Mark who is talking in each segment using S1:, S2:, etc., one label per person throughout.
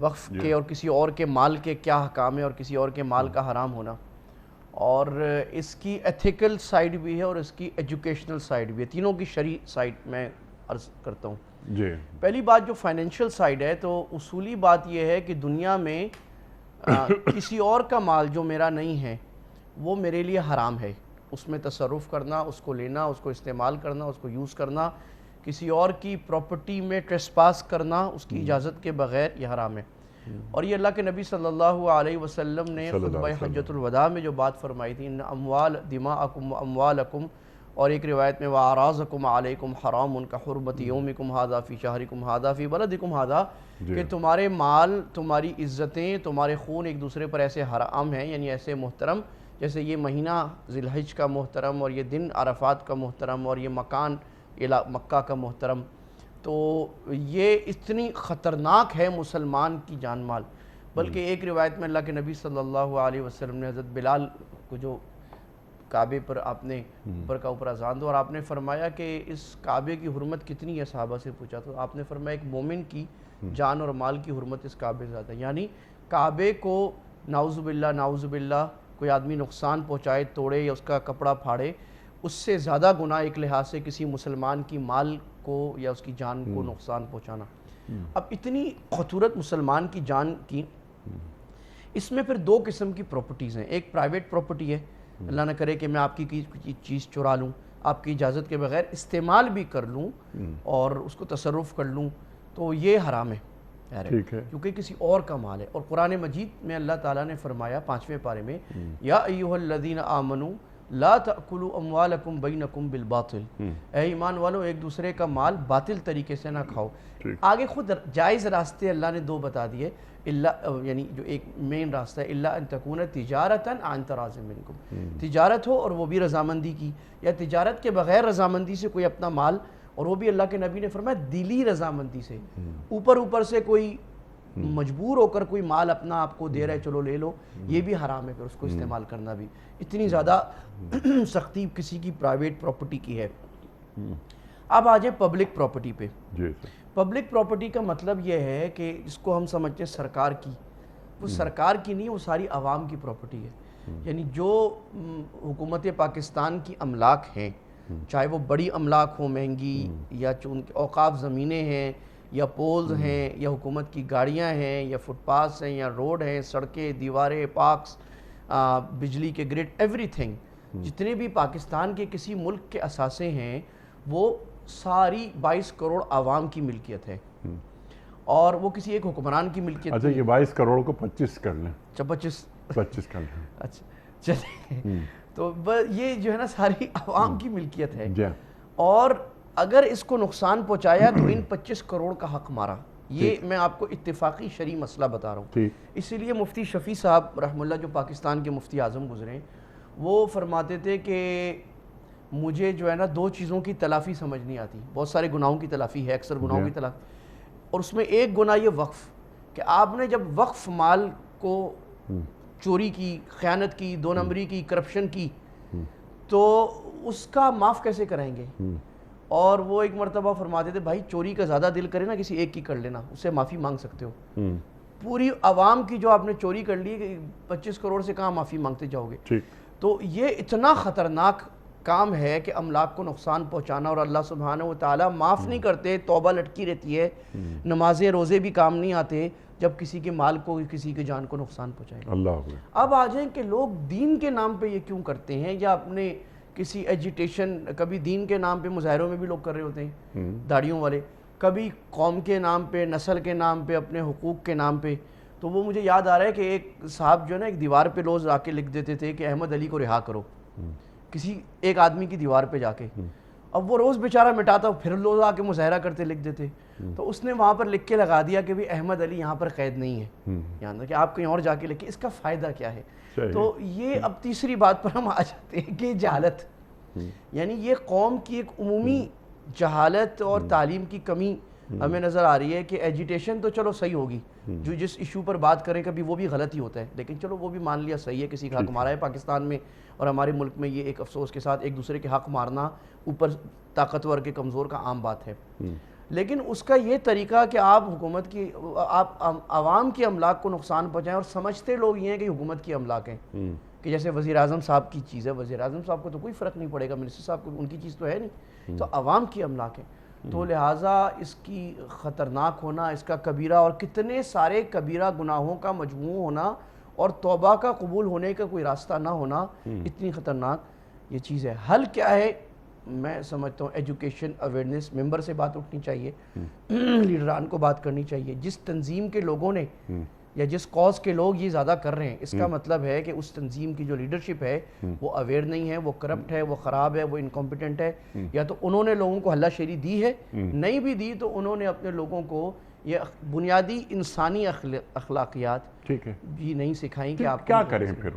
S1: وقف کے اور کسی اور کے مال کے کیا حکام ہے اور کسی اور کے مال کا حرام ہونا، اور اس کی ایتھیکل سائیڈ بھی ہے اور اس کی ایجوکیشنل سائیڈ بھی ہے، تینوں کی شرعی سائیڈ میں عرض کرتا ہوں۔
S2: جی
S1: پہلی بات جو فائنینشیل سائیڈ ہے، تو اصولی بات یہ ہے کہ دنیا میں کسی اور کا مال جو میرا نہیں ہے وہ میرے لیے حرام ہے، اس میں تصرف کرنا، اس کو لینا، اس کو استعمال کرنا، اس کو یوز کرنا، کسی اور کی پراپرٹی میں ٹریسپاس کرنا اس کی اجازت کے بغیر یہ حرام ہے۔ اور یہ اللہ کے نبی صلی اللہ علیہ وسلم نے خطبہ حجۃ الوداع میں جو بات فرمائی تھی، ان اموال دماءکم اموالکم، اور ایک روایت میں وَأَعْرَاضَكُمْ عَلَيْكُمْ حَرَامٌ كَحُرْمَةِ يَوْمِكُمْ هَذَا فِي شَهْرِكُمْ هَذَا فِي بَلَدِكُمْ هَذَا، کہ تمہارے مال، تمہاری عزتیں، تمہارے خون ایک دوسرے پر ایسے حرام ہیں، یعنی ایسے محترم جیسے یہ مہینہ ذی الحج کا محترم، اور یہ دن عرفات کا محترم، اور یہ مکان مکہ کا محترم۔ تو یہ اتنی خطرناک ہے مسلمان کی جان مال، بلکہ ایک روایت میں اللہ کے نبی صلی اللہ علیہ وسلم نے حضرت بلال کو جو کعبے پر آپ نے اوپر کا اوپر اذان دو، اور آپ نے فرمایا کہ اس کعبے کی حرمت کتنی ہے، صحابہ سے پوچھا تو آپ نے فرمایا ایک مومن کی جان اور مال کی حرمت اس کعبے سے زیادہ ہے، یعنی کعبے کو نعوذ باللہ کوئی آدمی نقصان پہنچائے، توڑے یا اس کا کپڑا پھاڑے، اس سے زیادہ گناہ ایک لحاظ سے کسی مسلمان کی مال کو یا اس کی جان کو نقصان پہنچانا۔ اب اتنی خطورت مسلمان کی جان کی، اس میں پھر دو قسم کی پراپرٹیز ہیں، ایک پرائیویٹ پراپرٹی ہے، اللہ نہ کرے کہ میں آپ کی چیز چرا لوں، آپ کی اجازت کے بغیر استعمال بھی کر لوں اور اس کو تصرف کر لوں، تو یہ حرام ہے کیونکہ کسی اور کا مال ہے۔ اور قرآن مجید میں اللہ تعالیٰ نے فرمایا 5ویں پارے میں، یا ایھا الذین آمنوا لا تأکلوا اموالکم بینکم بالباطل، اے ایمان والو ایک دوسرے کا مال باطل طریقے سے نہ کھاؤ۔ آگے خود جائز راستے اللہ نے دو بتا دیے، یعنی جو ایک مین راستہ ہے، الا ان تکون تجارتا عن تراض منکم، تجارت ہو اور وہ بھی رضامندی کی، یا تجارت کے بغیر رضامندی سے کوئی اپنا مال، اور وہ بھی اللہ کے نبی نے فرمایا دلی رضامندی سے، اوپر سے کوئی مجبور ہو کر کوئی مال اپنا آپ کو دے رہے چلو لے لو، یہ بھی حرام ہے، پھر اس کو استعمال کرنا بھی۔ اتنی زیادہ سختی کسی کی پرائیویٹ پراپرٹی کی ہے۔ اب آ جائیں پبلک پراپرٹی پہ۔ پبلک پراپرٹی کا مطلب یہ ہے کہ اس کو ہم سمجھتے ہیں سرکار کی، وہ سرکار کی نہیں، وہ ساری عوام کی پراپرٹی ہے، یعنی جو حکومت پاکستان کی املاک ہیں، چاہے وہ بڑی املاک ہوں مہنگی، یا ان کے اوقاف زمینیں ہیں، یا پولز ہیں، یا حکومت کی گاڑیاں ہیں، یا فٹ پاس ہیں، یا روڈ ہیں، سڑکیں، دیواریں، پارکس، بجلی کے گرڈ، ایوری تھنگ، جتنے بھی پاکستان کے کسی ملک کے اثاثے ہیں وہ ساری 22 کروڑ عوام کی ملکیت ہے، اور وہ کسی ایک حکمران کی ملکیت۔
S2: اچھا یہ 22 کروڑ کو 25 کر لیں،
S1: 25
S2: کر لیں،
S1: اچھا چلیں، تو یہ جو ہے نا ساری عوام کی ملکیت ہے، اور اگر اس کو نقصان پہنچایا تو ان 25 کروڑ کا حق مارا۔ یہ میں آپ کو اتفاقی شرعی مسئلہ بتا رہا ہوں، اسی لیے مفتی شفیع صاحب رحمہ اللہ جو پاکستان کے مفتی اعظم گزرے ہیں، وہ فرماتے تھے کہ مجھے جو ہے نا دو چیزوں کی تلافی سمجھ نہیں آتی، بہت سارے گناہوں کی تلافی ہے، اکثر گناہوں کی تلافی، اور اس میں ایک گناہ یہ وقف، کہ آپ نے جب وقف مال کو چوری کی، خیانت کی، دو نمبری کی، کرپشن کی، تو اس کا معاف کیسے کریں گے؟ اور وہ ایک مرتبہ فرماتے تھے بھائی چوری کا زیادہ دل کرے نا کسی ایک کی کر لینا، اس سے معافی مانگ سکتے ہو، پوری عوام کی جو آپ نے چوری کر لی 25 کروڑ سے کہاں معافی مانگتے جاؤ گے؟ تو یہ اتنا خطرناک کام ہے کہ املاک کو نقصان پہنچانا، اور اللہ سبحانہ و تعالیٰ معاف نہیں کرتے، توبہ لٹکی رہتی ہے، نمازیں روزے بھی کام نہیں آتے جب کسی کے مال کو، کسی کی جان کو نقصان پہنچائے۔
S2: اللہ
S1: اب آ جائیں کہ لوگ دین کے نام پہ یہ کیوں کرتے ہیں، یا اپنے کسی ایجیٹیشن، کبھی دین کے نام پہ مظاہروں میں بھی لوگ کر رہے ہوتے ہیں داڑھیوں والے، کبھی قوم کے نام پہ، نسل کے نام پہ، اپنے حقوق کے نام پہ۔ تو وہ مجھے یاد آ رہا ہے کہ ایک صاحب جو ہے نا ایک دیوار پہ روز آ کے لکھ دیتے تھے کہ احمد علی کو رہا کرو، کسی ایک آدمی کی دیوار پہ جا کے، اب وہ روز بیچارہ مٹاتا، پھر لوگ آ کے مظاہرہ کرتے لکھ دیتے، تو اس نے وہاں پر لکھ کے لگا دیا کہ احمد علی یہاں پر قید نہیں ہے، یہاں کہ آپ کہیں اور جا کے لکھیں، اس کا فائدہ کیا ہے؟ تو یہ اب تیسری بات پر ہم آ جاتے ہیں کہ جہالت، یعنی یہ قوم کی ایک عمومی جہالت اور تعلیم کی کمی ہمیں نظر آ رہی ہے کہ ایجیٹیشن تو چلو صحیح ہوگی، جو جس ایشو پر بات کریں کبھی وہ بھی غلط ہی ہوتا ہے، لیکن چلو وہ بھی مان لیا صحیح ہے، کسی کا حق مارا ہے پاکستان میں، اور ہمارے ملک میں یہ ایک افسوس کے ساتھ ایک دوسرے کے حق مارنا اوپر طاقتور کے کمزور کا عام بات ہے۔ لیکن اس کا یہ طریقہ کہ آپ حکومت کی آپ عوام کی املاک کو نقصان پہنچائیں، اور سمجھتے لوگ یہ ہیں کہ حکومت کی املاک ہیں، کہ جیسے وزیر اعظم صاحب کی چیز ہے، وزیر اعظم صاحب کو تو کوئی فرق نہیں پڑے گا، منسٹر صاحب کو ان کی چیز تو ہے نہیں، تو عوام کی املاک ہے، تو لہٰذا اس کی خطرناک ہونا، اس کا کبیرہ اور کتنے سارے کبیرہ گناہوں کا مجموع ہونا اور توبہ کا قبول ہونے کا کوئی راستہ نہ ہونا، اتنی خطرناک یہ چیز ہے۔ حل کیا ہے؟ میں سمجھتا ہوں ایجوکیشن، اویئرنیس، ممبر سے بات اٹھنی چاہیے، لیڈران کو بات کرنی چاہیے۔ جس تنظیم کے لوگوں نے یا جس کاز کے لوگ یہ زیادہ کر رہے ہیں، اس کا مطلب ہے کہ اس تنظیم کی جو لیڈرشپ ہے وہ اویئر نہیں ہے، وہ کرپٹ ہے، وہ خراب ہے، وہ انکمپیٹنٹ ہے، یا تو انہوں نے لوگوں کو ہلہ شیری دی ہے، نہیں بھی دی تو انہوں نے اپنے لوگوں کو یہ بنیادی انسانی اخلاقیات
S2: ٹھیک ہے
S1: بھی نہیں سکھائیں کہ آپ
S2: کیا کریں پھر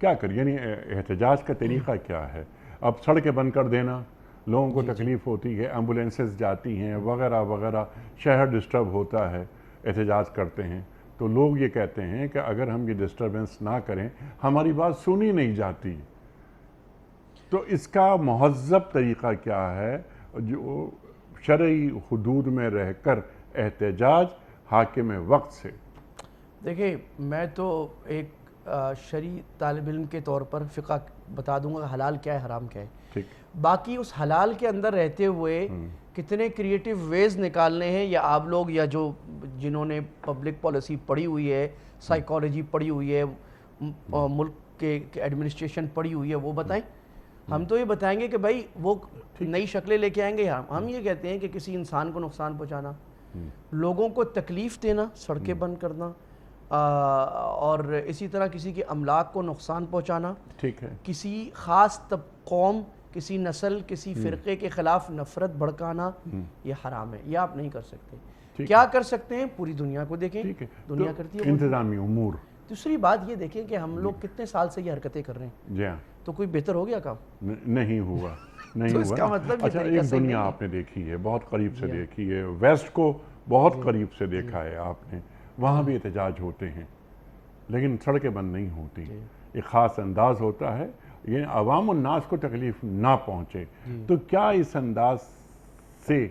S2: کیا کریں؟ یعنی احتجاج کا طریقہ کیا ہے؟ اب سڑکیں بند کر دینا، لوگوں کو تکلیف ہوتی ہے، ایمبولینسز جاتی ہیں وغیرہ وغیرہ، شہر ڈسٹرب ہوتا ہے، احتجاج کرتے ہیں، تو لوگ یہ کہتے ہیں کہ اگر ہم یہ ڈسٹربنس نہ کریں ہماری بات سنی نہیں جاتی، تو اس کا مہذب طریقہ کیا ہے جو شرعی حدود میں رہ کر احتجاج حاکم وقت سے؟
S1: دیکھیں، میں تو ایک شرعی طالب علم کے طور پر فقہ بتا دوں گا حلال کیا ہے، حرام کیا ہے، باقی اس حلال کے اندر رہتے ہوئے کتنے کریٹیو ویز نکالنے ہیں، یا آپ لوگ یا جو جنہوں نے پبلک پالیسی پڑھی ہوئی ہے، سائیکالوجی پڑھی ہوئی ہے، ملک کے ایڈمنسٹریشن پڑھی ہوئی ہے، وہ بتائیں۔ ہم تو یہ بتائیں گے کہ بھائی وہ نئی شکلیں لے کے آئیں گے، ہم یہ کہتے ہیں کہ کسی انسان کو نقصان پہنچانا، لوگوں کو تکلیف دینا، سڑکیں بند کرنا، اور اسی طرح کسی کے املاک کو نقصان پہنچانا،
S2: ٹھیک ہے،
S1: کسی خاص قوم، کسی نسل، کسی فرقے کے خلاف نفرت بھڑکانا، یہ حرام ہے، یہ آپ نہیں کر سکتے۔ کیا کر سکتے ہیں؟ پوری دنیا کو دیکھیں، دنیا کرتی ہے
S2: انتظامی امور۔
S1: دوسری بات یہ دیکھیں کہ ہم لوگ کتنے سال سے یہ حرکتیں کر رہے ہیں،
S2: جی ہاں،
S1: تو کوئی بہتر ہو گیا کام؟
S2: نہیں ہوا، نہیں
S1: تو اس کا
S2: ہوا۔
S1: مطلب یہ
S2: اچھا،
S1: طریقہ
S2: ایک
S1: صحیح
S2: دنیا
S1: نہیں ہے۔
S2: آپ نے دیکھی ہے، بہت قریب سے دیکھی ہے، ویسٹ کو بہت قریب سے دیکھا ہے آپ نے، وہاں بھی احتجاج ہوتے ہیں لیکن سڑکیں بند نہیں ہوتی، ایک خاص انداز ہوتا ہے، یہ عوام الناس کو تکلیف نہ پہنچے۔ تو کیا اس انداز سے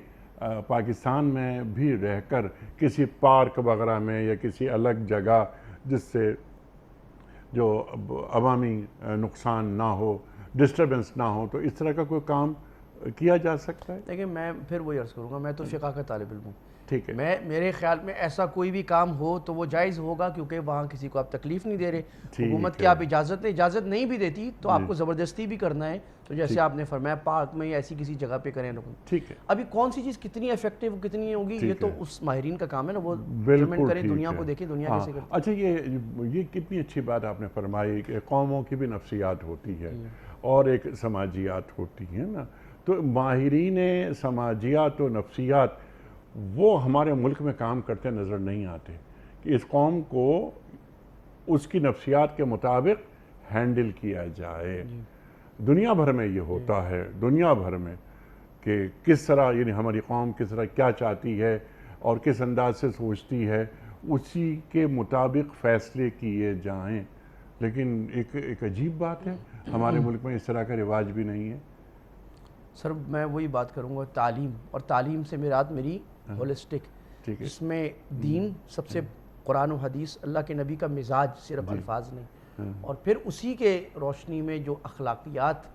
S2: پاکستان میں بھی رہ کر کسی پارک وغیرہ میں یا کسی الگ جگہ جس سے جو عوامی نقصان نہ ہو، ڈسٹربنس نہ ہو، تو اس طرح کا کوئی کام کیا جا سکتا ہے؟
S1: دیکھیں، میں پھر وہی عرض کروں گا، میں تو فقہ کا طالب علم ہوں،
S2: ٹھیک ہے،
S1: میرے خیال میں ایسا کوئی بھی کام ہو تو وہ جائز ہوگا، کیونکہ وہاں کسی کو آپ تکلیف نہیں دے رہے، حکومت کی آپ اجازت نہیں بھی دیتی تو آپ کو زبردستی بھی کرنا ہے، تو جیسے آپ نے فرمایا پارک میں یا ایسی کسی جگہ پہ کریں لوگ،
S2: ٹھیک ہے۔
S1: ابھی کون سی چیز کتنی ایفیکٹو کتنی ہوگی یہ تو اس ماہرین کا کام ہے نا، وہ
S2: بالکل
S1: ججمنٹ کریں،
S2: ٹھیک
S1: دنیا
S2: ہے۔
S1: کو دیکھیں دنیا کیسے کرتی ہے۔
S2: اچھا، یہ کتنی اچھی بات آپ نے فرمائی کہ قوموں کی بھی نفسیات ہوتی ہے اور ایک سماجیات ہوتی ہے نا، تو ماہرین سماجیات و نفسیات وہ ہمارے ملک میں کام کرتے نظر نہیں آتے کہ اس قوم کو اس کی نفسیات کے مطابق ہینڈل کیا جائے۔ دنیا بھر میں یہ ہوتا ہے، دنیا بھر میں، کہ کس طرح یعنی ہماری قوم کس طرح کیا چاہتی ہے اور کس انداز سے سوچتی ہے، اسی کے مطابق فیصلے کیے جائیں۔ لیکن ایک عجیب بات ہے، ہمارے ملک میں اس طرح کا رواج بھی نہیں ہے۔
S1: سر میں وہی بات کروں گا، تعلیم، اور تعلیم سے مراد میری ہولسٹک، جس میں دین سب سے، قرآن و حدیث، اللہ کے نبی کا مزاج، صرف الفاظ نہیں، اور پھر اسی کے روشنی میں جو اخلاقیات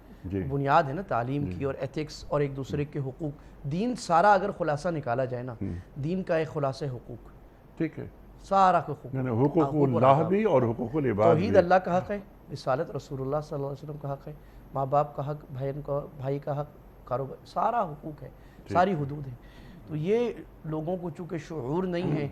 S1: بنیاد ہے نا تعلیم کی، اور ایتھکس اور ایک دوسرے کے حقوق، دین سارا اگر خلاصہ نکالا جائے نا، دین کا ایک خلاصہ حقوق،
S2: ٹھیک ہے،
S1: سارا حقوق،
S2: حقوق اللہ بھی اور حقوق العباد بھی،
S1: توحید اللہ کا حق ہے، رسالت رسول اللہ صلی اللہ علیہ وسلم کا حق ہے، ماں باپ کا حق، بھائی کا حق، کاروبار، سارا حقوق ہے، ساری حدود ہیں۔ تو یہ لوگوں کو چونکہ شعور نہیں ہے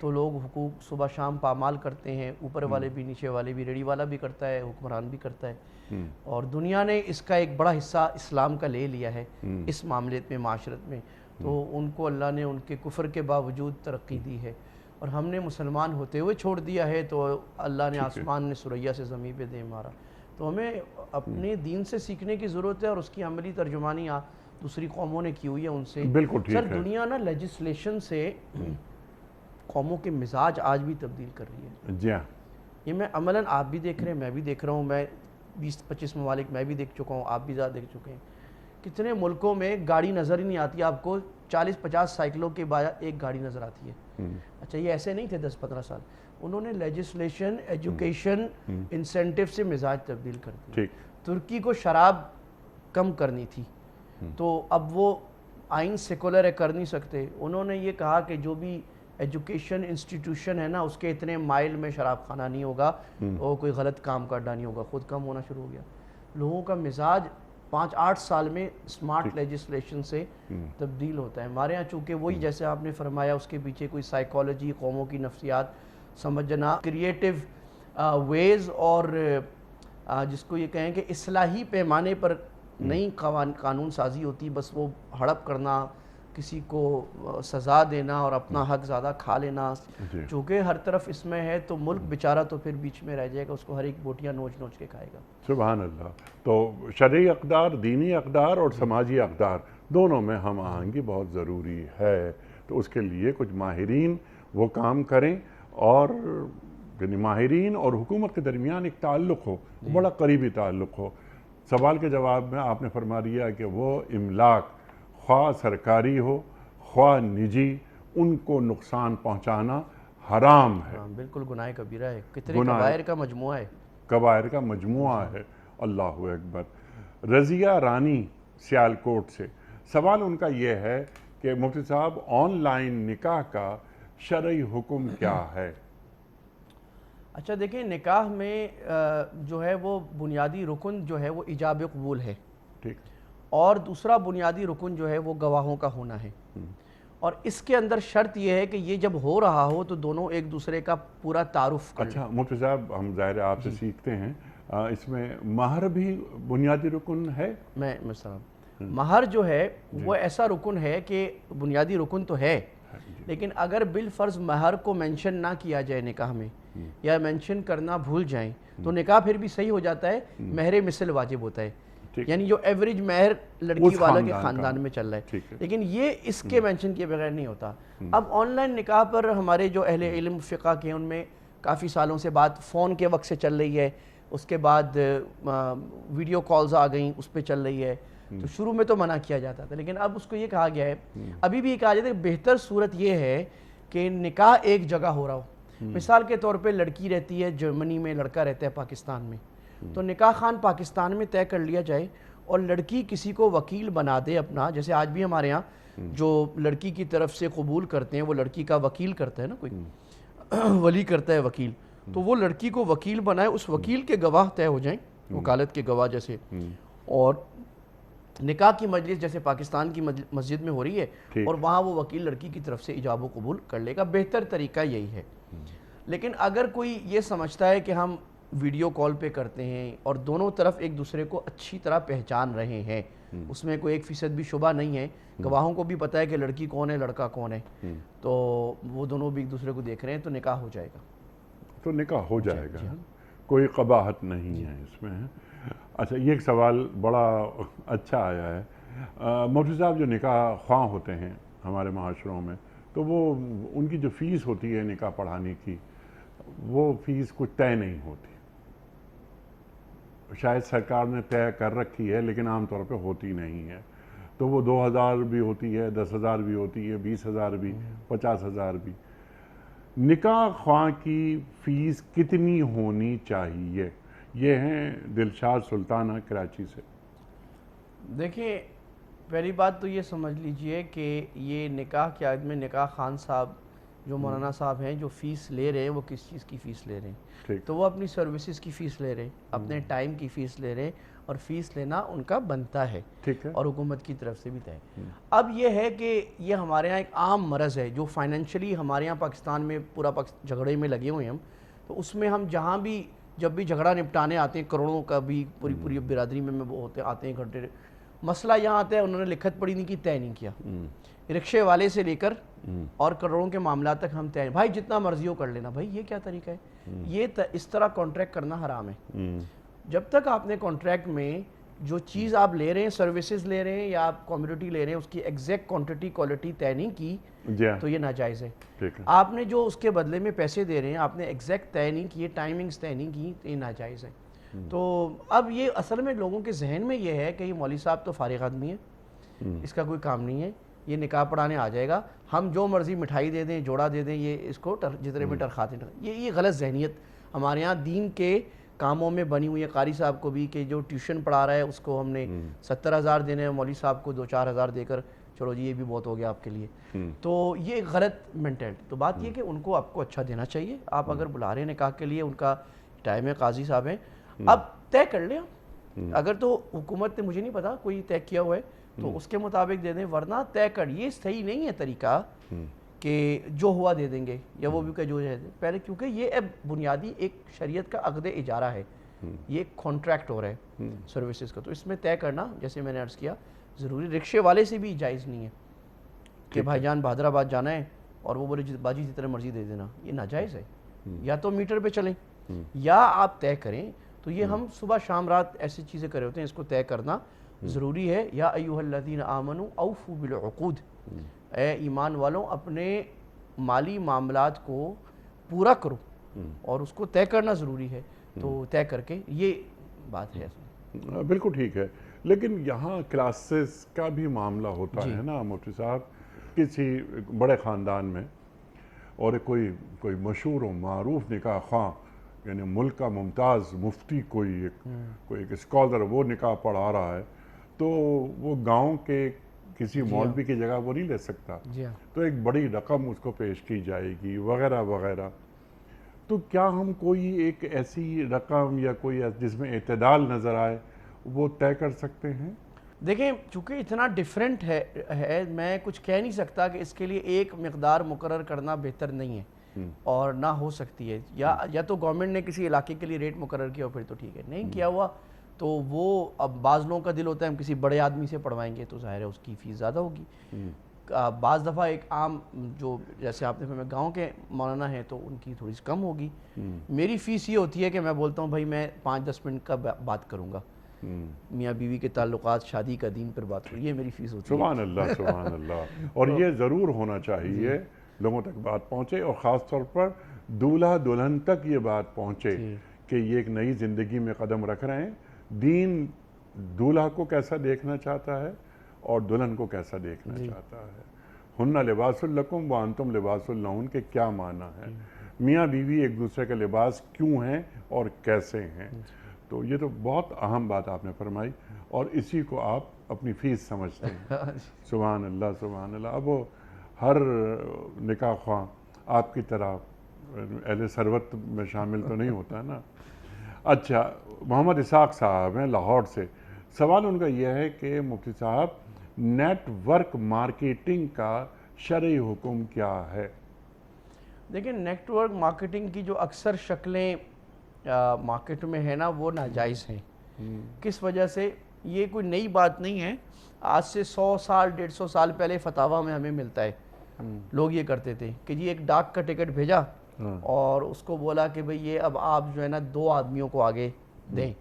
S1: تو لوگ حقوق صبح شام پامال کرتے ہیں، اوپر والے بھی نیچے والے بھی، ریڑھی والا بھی کرتا ہے، حکمران بھی کرتا ہے، اور دنیا نے اس کا ایک بڑا حصہ اسلام کا لے لیا ہے اس معاملے میں، معاشرت میں، تو ان کو اللہ نے ان کے کفر کے باوجود ترقی دی ہے، اور ہم نے مسلمان ہوتے ہوئے چھوڑ دیا ہے، تو اللہ نے آسمان نے سریا سے زمین پہ دے مارا۔ تو ہمیں اپنے دین سے سیکھنے کی ضرورت ہے، اور اس کی عملی ترجمانی دوسری قوموں نے کی ہوئی ہے ان سے۔
S2: بالکل ٹھیک ہے۔
S1: سر دنیا نا لیجسلیشن سے قوموں کے مزاج آج بھی تبدیل کر رہی ہے۔
S2: جی ہاں،
S1: یہ میں عملاً آپ بھی دیکھ رہے ہیں، میں بھی دیکھ رہا ہوں، میں 20-25 ممالک میں بھی دیکھ چکا ہوں، آپ بھی زیادہ دیکھ چکے ہیں، کتنے ملکوں میں گاڑی نظر ہی نہیں آتی آپ کو، 40-50 سائیکلوں کے بعد ایک گاڑی نظر آتی ہے. اچھا یہ ایسے نہیں تھے 10-15 سال، انہوں نے لیجسلیشن، ایجوکیشن، انسینٹیو سے مزاج تبدیل کر دیا. ترکی کو شراب کم کرنی تھی تو اب وہ آئین سیکولر ہے، کر نہیں سکتے. انہوں نے یہ کہا کہ جو بھی ایجوکیشن انسٹیٹیوشن ہے نا اس کے اتنے مائل میں شراب خانہ نہیں ہوگا اور کوئی غلط کام کرنا نہیں ہوگا، خود کم ہونا شروع ہو گیا. لوگوں کا مزاج 5-8 سال میں اسمارٹ لیجسلیشن سے تبدیل ہوتا ہے. ہمارے ہاں چونکہ وہی جیسے آپ نے فرمایا اس کے پیچھے کوئی سائیکالوجی، قوموں کی نفسیات سمجھنا، کریٹیو ویز اور جس کو یہ کہیں کہ اصلاحی پیمانے پر نئی قانون سازی ہوتی، بس وہ ہڑپ کرنا، کسی کو سزا دینا اور اپنا حق زیادہ کھا لینا. چونکہ ہر طرف اس میں ہے تو ملک بیچارہ تو پھر بیچ میں رہ جائے گا، اس کو ہر ایک بوٹیاں نوچ نوچ کے کھائے گا.
S2: سبحان اللہ. تو شرعی اقدار، دینی اقدار اور سماجی اقدار دونوں میں ہم آہنگی بہت ضروری ہے. تو اس کے لیے کچھ ماہرین وہ کام کریں، اور یعنی ماہرین اور حکومت کے درمیان ایک تعلق ہو، بڑا قریبی تعلق ہو. سوال کے جواب میں آپ نے فرما دیا کہ وہ املاک خواہ سرکاری ہو خواہ نجی، ان کو نقصان پہنچانا حرام ہے.
S1: بالکل گناہ کبیرہ ہے، کتنے کبائر کا مجموعہ ہے.
S2: کبائر کا مجموعہ ہے. اللہ اکبر. رضیہ رانی سیالکوٹ سے سوال ان کا یہ ہے کہ مفتی صاحب آن لائن نکاح کا شرعی حکم کیا ہے؟
S1: اچھا دیکھیں، نکاح میں جو ہے وہ بنیادی رکن جو ہے وہ ایجاب قبول ہے،
S2: ٹھیک،
S1: اور دوسرا بنیادی رکن جو ہے وہ گواہوں کا ہونا ہے. اور اس کے اندر شرط یہ ہے کہ یہ جب ہو رہا ہو تو دونوں ایک دوسرے کا پورا تعارف کر لیں.
S2: اچھا مفتی صاحب، ہم ظاہر آپ سے سیکھتے ہیں، اس میں مہر بھی بنیادی رکن ہے؟
S1: میں مہر جو ہے وہ ایسا رکن ہے کہ بنیادی رکن تو ہے، لیکن اگر بالفرض مہر کو مینشن نہ کیا جائے نکاح میں، یا مینشن کرنا بھول جائیں تو نکاح پھر بھی صحیح ہو جاتا ہے. مہر مثل واجب ہوتا ہے، یعنی جو ایوریج مہر لڑکی والا کے خاندان میں چل رہا ہے، لیکن یہ اس کے مینشن کے بغیر نہیں ہوتا. اب آن لائن نکاح پر ہمارے جو اہل علم فقہ کے ان میں کافی سالوں سے بات فون کے وقت سے چل رہی ہے، اس کے بعد ویڈیو کالز آ گئیں، اس پہ چل رہی ہے. تو شروع میں تو منع کیا جاتا تھا، لیکن اب اس کو یہ کہا گیا ہے، ابھی بھی یہ کہا جاتا ہے کہ بہتر صورت یہ ہے کہ نکاح ایک جگہ ہو رہا ہو. مثال کے طور پہ لڑکی رہتی ہے جرمنی میں، لڑکا رہتا ہے پاکستان میں، تو نکاح خان پاکستان میں طے کر لیا جائے اور لڑکی کسی کو وکیل بنا دے اپنا. جیسے آج بھی ہمارے ہاں جو لڑکی کی طرف سے قبول کرتے ہیں وہ لڑکی کا وکیل کرتا ہے نا، کوئی ولی کرتا ہے وکیل، تو وہ لڑکی کو وکیل بنائے، اس وکیل کے گواہ طے ہو جائیں، وکالت کے گواہ جیسے، اور نکاح کی مجلس جیسے پاکستان کی مسجد میں ہو رہی ہے، اور وہاں وہ وکیل لڑکی کی طرف سے ایجاب و قبول کر لے گا. بہتر طریقہ یہی ہے. لیکن اگر کوئی یہ سمجھتا ہے کہ ہم ویڈیو کال پہ کرتے ہیں اور دونوں طرف ایک دوسرے کو اچھی طرح پہچان رہے ہیں، اس میں کوئی 1% بھی شبہ نہیں ہے، گواہوں کو بھی پتہ ہے کہ لڑکی کون ہے لڑکا کون ہے، تو وہ دونوں بھی ایک دوسرے کو دیکھ رہے ہیں، تو نکاح ہو جائے گا.
S2: تو نکاح ہو جائے گا، کوئی قباحت نہیں ہے اس میں. اچھا یہ ایک سوال بڑا اچھا آیا ہے. مفتی صاحب جو نکاح خواہ ہوتے ہیں ہمارے معاشروں میں، تو وہ ان کی جو فیس ہوتی ہے نکاح پڑھانے کی، وہ فیس کچھ طے نہیں ہوتی. شاید سرکار نے طے کر رکھی ہے لیکن عام طور پہ ہوتی نہیں ہے. تو وہ 2000 بھی ہوتی ہے، 10,000 بھی ہوتی ہے، 20,000 بھی، 50,000 بھی. نکاح خواہ کی فیس کتنی ہونی چاہیے؟ یہ ہیں دلشاد سلطانہ کراچی سے.
S1: دیکھیں پہلی بات تو یہ سمجھ لیجئے کہ یہ نکاح کے عقد میں نکاح خان صاحب جو مولانا صاحب ہیں جو فیس لے رہے ہیں وہ کس چیز کی فیس لے رہے ہیں؟ تو وہ اپنی سروسز کی فیس لے رہے ہیں، اپنے ٹائم کی فیس لے رہے ہیں، اور فیس لینا ان کا بنتا ہے، اور حکومت کی طرف سے بھی طے. اب یہ ہے کہ یہ ہمارے ہاں ایک عام مرض ہے جو فائنینشلی ہمارے ہاں پاکستان میں پورا جھگڑے میں لگے ہوئے ہیں ہم. تو اس میں ہم جہاں بھی جب بھی جھگڑا نپٹانے آتے ہیں، کروڑوں کا بھی پوری برادری میں وہ ہوتے آتے ہیں گھنٹے، مسئلہ یہاں آتا ہے انہوں نے لکھت پڑھی نہیں کی، طے نہیں کیا. رکشے والے سے لے کر اور کروڑوں کے معاملات تک ہم طے، بھائی جتنا مرضی ہو کر لینا. بھائی یہ کیا طریقہ ہے؟ یہ اس طرح کانٹریکٹ کرنا حرام ہے. جب تک آپ نے کانٹریکٹ میں جو چیز آپ لے رہے ہیں، سروسز لے رہے ہیں یا آپ کمیونٹی لے رہے ہیں، اس کی ایگزیکٹ کوانٹٹی کوالٹی طے نہیں کی تو یہ ناجائز ہے. آپ نے جو اس کے بدلے میں پیسے دے رہے ہیں آپ نے ایگزیکٹ طے نہیں کیے، ٹائمنگز طے نہیں کی، تو یہ ناجائز ہے. تو اب یہ اصل میں لوگوں کے ذہن میں یہ ہے کہ یہ مولوی صاحب تو فارغ آدمی ہے، اس کا کوئی کام نہیں ہے، یہ نکاح پڑھانے آ جائے گا، ہم جو مرضی مٹھائی دے دیں، جوڑا دے دیں، یہ اس کو جتنے بھی ٹرخاتے ہیں، یہ غلط ذہنیت ہمارے ہاں دین کے کاموں میں بنی ہوئی ہے۔ قاری صاحب کو بھی کہ جو ٹیوشن پڑھا رہا ہے اس کو ہم نے 70,000 دینے ہیں، مولوی صاحب کو 2-4 ہزار دے کر چلو جی یہ بھی بہت ہو گیا آپ کے لیے، تو یہ غلط مینٹلٹی۔ تو بات یہ کہ ان کو آپ کو اچھا دینا چاہیے، آپ اگر بلا رہے ہیں نکاح کے لیے، ان کا ٹائم ہے، قاضی صاحب ہیں، اب طے کر لیں، اگر تو حکومت نے مجھے نہیں پتا کوئی طے کیا ہوا ہے تو اس کے مطابق دے دیں، ورنہ طے کر، یہ صحیح نہیں ہے طریقہ کہ جو ہوا دے دیں گے یا وہ بھی کہ جو ہے پہلے، کیونکہ یہ اب بنیادی ایک شریعت کا عقد اجارہ ہے، یہ ایک کانٹریکٹ ہو رہا ہے سروسز کا، تو اس میں طے کرنا جیسے میں نے عرض کیا ضروری، رکشے والے سے بھی جائز نہیں ہے کہ بھائی جان بہادر آباد جانا ہے اور وہ بولے باجی جتنے مرضی دے دینا، یہ ناجائز ہے، یا تو میٹر پہ چلیں یا آپ طے کریں، تو یہ ہم صبح شام رات ایسی چیزیں کر رہے ہوتے ہیں، اس کو طے کرنا ضروری ہے۔ یا ایھا الذین آمنوا اوفوا بالعقود، اے ایمان والوں اپنے مالی معاملات کو پورا کرو، اور اس کو طے کرنا ضروری ہے، تو طے کر کے یہ بات ہے۔
S2: بالکل ٹھیک ہے، لیکن یہاں کلاسز کا بھی معاملہ ہوتا ہے نا مفتی صاحب، کسی بڑے خاندان میں اور کوئی مشہور و معروف نکاح خواہ، یعنی ملک کا ممتاز مفتی کوئی ایک اسکالر وہ نکاح پڑھا رہا ہے، تو وہ گاؤں کے کسی مولوی کی جگہ وہ نہیں لے سکتا، تو ایک بڑی رقم اس کو پیش کی جائے گی وغیرہ وغیرہ، تو کیا ہم کوئی ایک ایسی رقم یا کوئی جس میں اعتدال نظر آئے وہ طے کر سکتے ہیں؟
S1: دیکھیں چونکہ اتنا ڈیفرنٹ ہے میں کچھ کہہ نہیں سکتا کہ اس کے لیے ایک مقدار مقرر کرنا بہتر نہیں ہے اور نہ ہو سکتی ہے، یا تو گورنمنٹ نے کسی علاقے کے لیے ریٹ مقرر کیا پھر تو ٹھیک ہے، نہیں کیا ہوا تو وہ اب بعض لوگوں کا دل ہوتا ہے ہم کسی بڑے آدمی سے پڑھوائیں گے تو ظاہر ہے اس کی فیس زیادہ ہوگی، بعض دفعہ ایک عام جو جیسے آپ نے فرمایا گاؤں کے مولانا ہیں تو ان کی تھوڑی سی کم ہوگی، میری فیس یہ ہوتی ہے کہ میں بولتا ہوں بھائی میں 5-10 منٹ کا بات کروں گا، میاں بیوی کے تعلقات شادی کا دین پر بات ہوئی، یہ میری فیس ہوتی ہے۔
S2: سبحان اللہ سبحان اللہ، اور یہ ضرور ہونا چاہیے لوگوں تک بات پہنچے، اور خاص طور پر دولہا دلہن تک یہ بات پہنچے کہ یہ ایک نئی زندگی میں قدم رکھ رہے ہیں، دین دولہا کو کیسا دیکھنا چاہتا ہے اور دلہن کو کیسا دیکھنا چاہتا ہے، ہن لباس لکم وانتم لباس لہن کے کیا معنی ہے، میاں بیوی ایک دوسرے کا لباس کیوں ہیں اور کیسے ہیں، تو یہ تو بہت اہم بات آپ نے فرمائی، اور اسی کو آپ اپنی فیس سمجھتے ہیں۔ سبحان اللہ سبحان اللہ۔ اب وہ ہر نکاح خواہ آپ کی طرح اہل ثروت میں شامل تو نہیں ہوتا نا۔ اچھا، محمد اسحاق صاحب ہیں لاہور سے، سوال ان کا یہ ہے کہ مفتی صاحب نیٹ ورک مارکیٹنگ کا شرعی حکم کیا ہے؟
S1: دیکھیں نیٹ ورک مارکیٹنگ کی جو اکثر شکلیں مارکیٹ میں ہے نا وہ ناجائز ہیں، کس وجہ سے؟ یہ کوئی نئی بات نہیں ہے، آج سے 100 سال 150 سال پہلے فتاویٰ میں ہمیں ملتا ہے، لوگ یہ کرتے تھے کہ جی ایک ڈاک کا ٹکٹ بھیجا اور اس کو بولا کہ بھئی یہ اب آپ جو ہے نا 2 آدمیوں کو آگے دیں،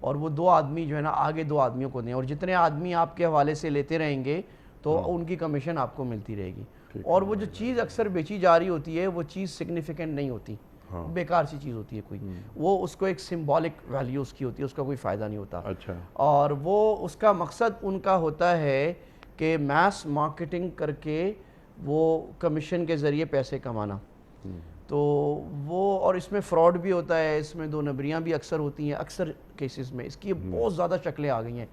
S1: اور وہ 2 آدمی جو ہے نا آگے 2 آدمیوں کو دیں، اور جتنے آدمی آپ کے حوالے سے لیتے رہیں گے تو ان کی کمیشن آپ کو ملتی رہے گی، اور وہ جو چیز اکثر بیچی جا رہی ہوتی ہے وہ چیز سگنیفیکنٹ نہیں ہوتی، بیکار سی چیز ہوتی ہے کوئی، وہ اس کو ایک سمبولک ویلیو اس کی ہوتی ہے، اس کا کوئی فائدہ نہیں ہوتا، اور وہ اس کا مقصد ان کا ہوتا ہے کہ میس مارکیٹنگ کر کے وہ کمیشن کے ذریعے پیسے کمانا، تو وہ اور اس میں فراڈ بھی ہوتا ہے، اس میں 2 نمبریاں بھی اکثر ہوتی ہیں، اکثر کیسز میں اس کی بہت زیادہ شکلیں آ گئی ہیں،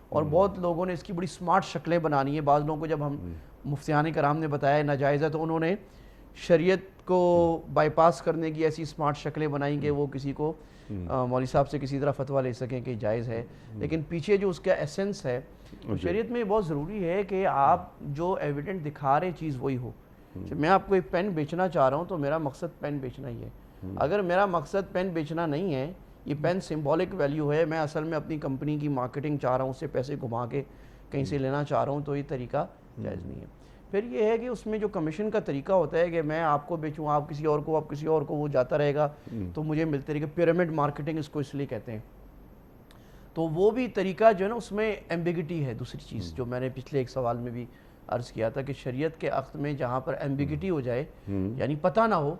S1: اور بہت لوگوں نے اس کی بڑی سمارٹ شکلیں بنانی ہیں، بعض لوگوں کو جب ہم مفتیان کرام نے بتایا ناجائز ہے تو انہوں نے شریعت کو بائی پاس کرنے کی ایسی سمارٹ شکلیں بنائیں کہ وہ کسی کو مولوی صاحب سے کسی طرح فتویٰ لے سکیں کہ جائز ہے، لیکن پیچھے جو اس کا ایسنس ہے شریعت میں بہت ضروری ہے کہ آپ جو ایویڈنٹ دکھا رہے چیز وہی ہو، میں آپ کو ایک پین بیچنا چاہ رہا ہوں تو میرا مقصد پین بیچنا ہی ہے، اگر میرا مقصد پین بیچنا نہیں ہے، یہ پین سمبولک ویلیو ہے، میں اصل میں اپنی کمپنی کی مارکیٹنگ چاہ رہا ہوں، اس سے پیسے گھما کے کہیں سے لینا چاہ رہا ہوں، تو یہ طریقہ جائز نہیں ہے۔ پھر یہ ہے کہ اس میں جو کمیشن کا طریقہ ہوتا ہے کہ میں آپ کو بیچوں، آپ کسی اور کو، آپ کسی اور کو، وہ جاتا رہے گا تو مجھے ملتے رہے گا، پیرامڈ مارکیٹنگ اس کو اس لیے کہتے ہیں، تو وہ بھی طریقہ جو ہے نا اس میں ایمبیگٹی ہے، دوسری چیز جو میں نے پچھلے ایک سوال میں بھی عرض کیا تھا کہ شریعت کے عقد میں جہاں پر ایمبیگٹی ہو جائے، یعنی پتہ نہ ہو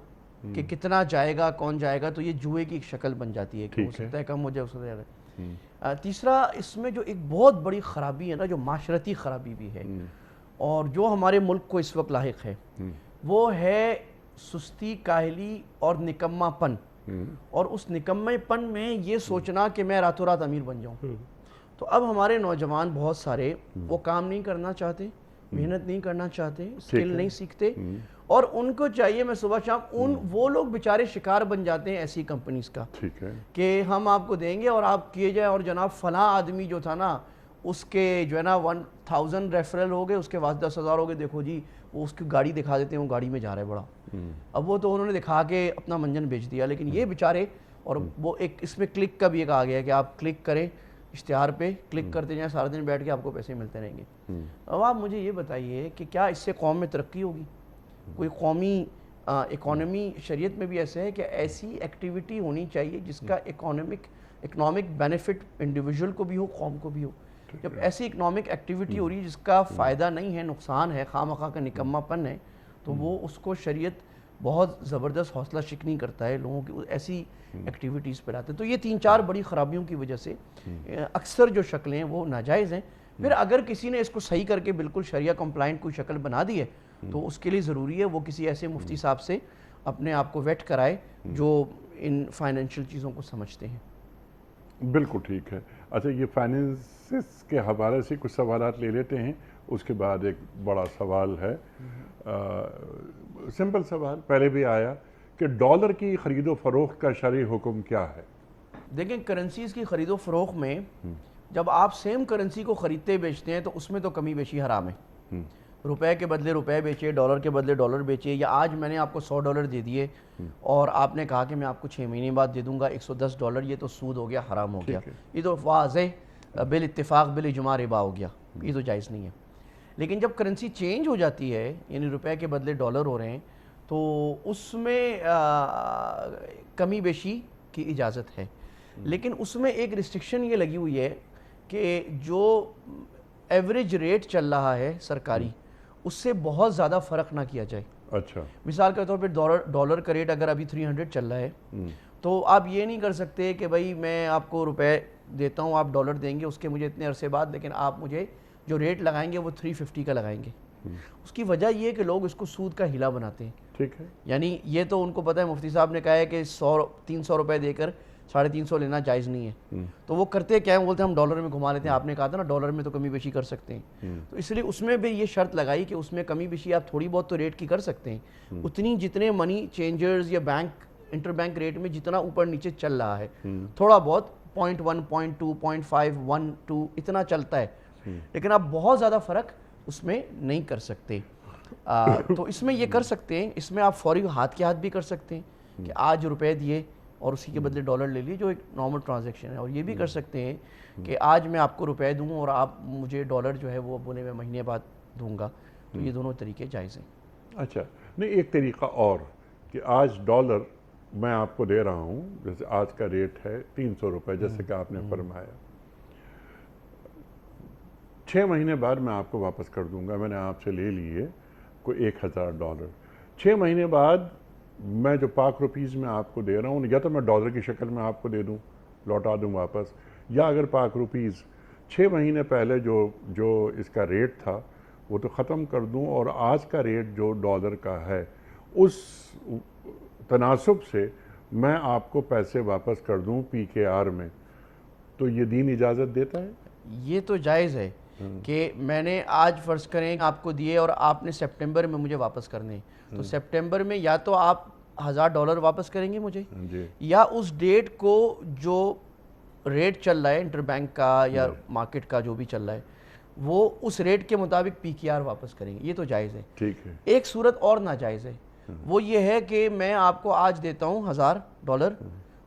S1: کہ کتنا جائے گا کون جائے گا، تو یہ جوئے کی ایک شکل بن جاتی ہے کہ ہو سکتا ہے کم ہو جائے ہو سکتا ہے۔ تیسرا اس میں جو ایک بہت بڑی خرابی ہے نا، جو معاشرتی خرابی بھی ہے اور جو ہمارے ملک کو اس وقت لاحق ہے، وہ ہے سستی، کاہلی اور نکما پن، اور اس نکمے پن میں یہ سوچنا کہ میں راتوں رات امیر بن جاؤں۔ تو اب ہمارے نوجوان بہت سارے وہ کام نہیں کرنا چاہتے، محنت نہیں کرنا چاہتے، اسکل نہیں سیکھتے، اور ان کو چاہیے میں صبح شام وہ لوگ بیچارے شکار بن جاتے ہیں ایسی کمپنیز کا کہ ہم آپ کو دیں گے اور آپ کیے جائیں، اور جناب فلاں آدمی جو تھا نا اس کے جو ہے نا 1000 ریفرل ہو گئے، اس کے بعد 10,000 ہو گئے، دیکھو جی وہ اس کی گاڑی دکھا دیتے ہیں، وہ گاڑی میں جا رہا ہے بڑا، اب وہ تو انہوں نے دکھا کے اپنا منجن بیچ دیا، لیکن یہ بیچارے، اور وہ ایک اس میں کلک کا بھی ایک آ گیا ہے کہ آپ کلک کریں اشتہار پہ، کلک کرتے جائیں، سارا دن بیٹھ کے آپ کو پیسے ملتے رہیں گے۔ اب آپ مجھے یہ بتائیے کہ کیا اس سے قوم میں ترقی ہوگی؟ کوئی قومی اکانومی شریعت میں بھی ایسے ہے کہ ایسی ایکٹیویٹی ہونی چاہیے جس کا اکنامک بینیفٹ انڈیویجول کو بھی ہو، قوم کو بھی ہو۔ جب ایسی اکنامک ایکٹیویٹی ہو رہی ہے جس کا فائدہ نہیں ہے، نقصان ہے، خواہ مخواہ کا نکما پن ہے، تو وہ اس کو شریعت بہت زبردست حوصلہ شکنی کرتا ہے، لوگوں کی ایسی ایکٹیویٹیز پر آتے ہیں۔ تو یہ 3-4 بڑی خرابیوں کی وجہ سے اکثر جو شکلیں ہیں وہ ناجائز ہیں۔ پھر اگر کسی نے اس کو صحیح کر کے بالکل شریعہ کمپلائنٹ کوئی شکل بنا دی ہے تو اس کے لیے ضروری ہے وہ کسی ایسے مفتی صاحب سے اپنے آپ کو ویٹ کرائے جو ان فائنینشیل چیزوں کو سمجھتے ہیں۔
S2: بالکل ٹھیک ہے۔ اچھا، یہ فائنینسز کے حوالے سے کچھ سوالات لے لیتے ہیں، اس کے بعد ایک بڑا سوال ہے، سمپل سوال پہلے بھی آیا کہ ڈالر کی خرید و فروخت کا شرعی حکم کیا ہے؟
S1: دیکھیں، کرنسیز کی خرید و فروخت میں جب آپ سیم کرنسی کو خریدتے بیچتے ہیں تو اس میں تو کمی بیشی حرام ہے۔ روپے کے بدلے روپے بیچے، ڈالر کے بدلے ڈالر بیچے، یا آج میں نے آپ کو $100 دے دیے اور آپ نے کہا کہ میں آپ کو 6 مہینے بعد دے دوں گا $110، یہ تو سود ہو گیا، حرام ہو گیا، یہ تو واضح بالاتفاق بالاجماع ربا ہو گیا، یہ تو جائز نہیں ہے۔ لیکن جب کرنسی چینج ہو جاتی ہے، یعنی روپے کے بدلے ڈالر ہو رہے ہیں، تو اس میں کمی بیشی کی اجازت ہے، لیکن اس میں ایک ریسٹرکشن یہ لگی ہوئی ہے کہ جو ایوریج ریٹ چل رہا ہے سرکاری، اس سے بہت زیادہ فرق نہ کیا جائے۔
S2: اچھا،
S1: مثال کے طور پہ ڈالر کا ریٹ اگر ابھی 300 چل رہا ہے تو آپ یہ نہیں کر سکتے کہ بھائی میں آپ کو روپے دیتا ہوں، آپ ڈالر دیں گے اس کے مجھے اتنے عرصے بعد، لیکن آپ مجھے جو ریٹ لگائیں گے وہ 350 کا لگائیں گے۔ اس کی وجہ یہ ہے کہ لوگ اس کو سود کا ہیلا بناتے ہیں۔
S2: ٹھیک ہے،
S1: یعنی یہ تو ان کو پتہ ہے، مفتی صاحب نے کہا ہے کہ 300 روپے دے کر 350 لینا جائز نہیں ہے، تو وہ کرتے کیا ہیں، بولتے ہیں ہم ڈالر میں گھما لیتے ہیں، آپ نے کہا تھا نا ڈالر میں تو کمی بیشی کر سکتے ہیں، تو اس لیے اس میں بھی یہ شرط لگائی کہ اس میں کمی بیشی آپ تھوڑی بہت تو ریٹ کی کر سکتے ہیں، اتنی جتنے منی چینجرز یا بینک انٹر بینک ریٹ میں جتنا اوپر نیچے چل رہا ہے، تھوڑا بہت 0.1 0.2 0.5 1 2 اتنا چلتا ہے، لیکن آپ بہت زیادہ فرق اس میں نہیں کر سکتے۔ تو اس میں یہ کر سکتے ہیں، اس میں آپ فوری ہاتھ کے ہاتھ بھی کر سکتے ہیں کہ آج روپے دیے اور اسی کے بدلے ڈالر لے لیے، جو ایک نارمل ٹرانزیکشن ہے، اور یہ بھی کر سکتے ہیں کہ آج میں آپ کو روپے دوں اور آپ مجھے ڈالر جو ہے وہ بولے میں مہینے بعد دوں گا، تو یہ دونوں طریقے جائز ہیں۔
S2: اچھا، نہیں ایک طریقہ اور کہ آج ڈالر میں آپ کو دے رہا ہوں، جیسے آج کا ریٹ ہے 300 روپے، جیسے کہ آپ نے فرمایا، 6 مہینے بعد میں آپ کو واپس کر دوں گا، میں نے آپ سے لے لیے کوئی $1000، 6 مہینے بعد میں جو پاک روپیز میں آپ کو دے رہا ہوں، یا تو میں ڈالر کی شکل میں آپ کو دے دوں، لوٹا دوں واپس، یا اگر پاک روپیز 6 مہینے پہلے جو اس کا ریٹ تھا وہ تو ختم کر دوں، اور آج کا ریٹ جو ڈالر کا ہے اس تناسب سے میں آپ کو پیسے واپس کر دوں PKR میں، تو یہ دین اجازت دیتا ہے؟
S1: یہ تو جائز ہے کہ میں نے آج فرض کریں آپ کو دیے اور آپ نے سپٹمبر میں مجھے واپس کرنے، تو سپٹمبر میں یا تو آپ $1000 واپس کریں گے مجھے، یا اس ڈیٹ کو جو ریٹ چل رہا ہے انٹر بینک کا یا مارکیٹ کا جو بھی چل رہا ہے وہ اس ریٹ کے مطابق PKR واپس کریں گے، یہ تو جائز ہے۔
S2: ٹھیک ہے،
S1: ایک صورت اور ناجائز ہے، وہ یہ ہے کہ میں آپ کو آج دیتا ہوں $1000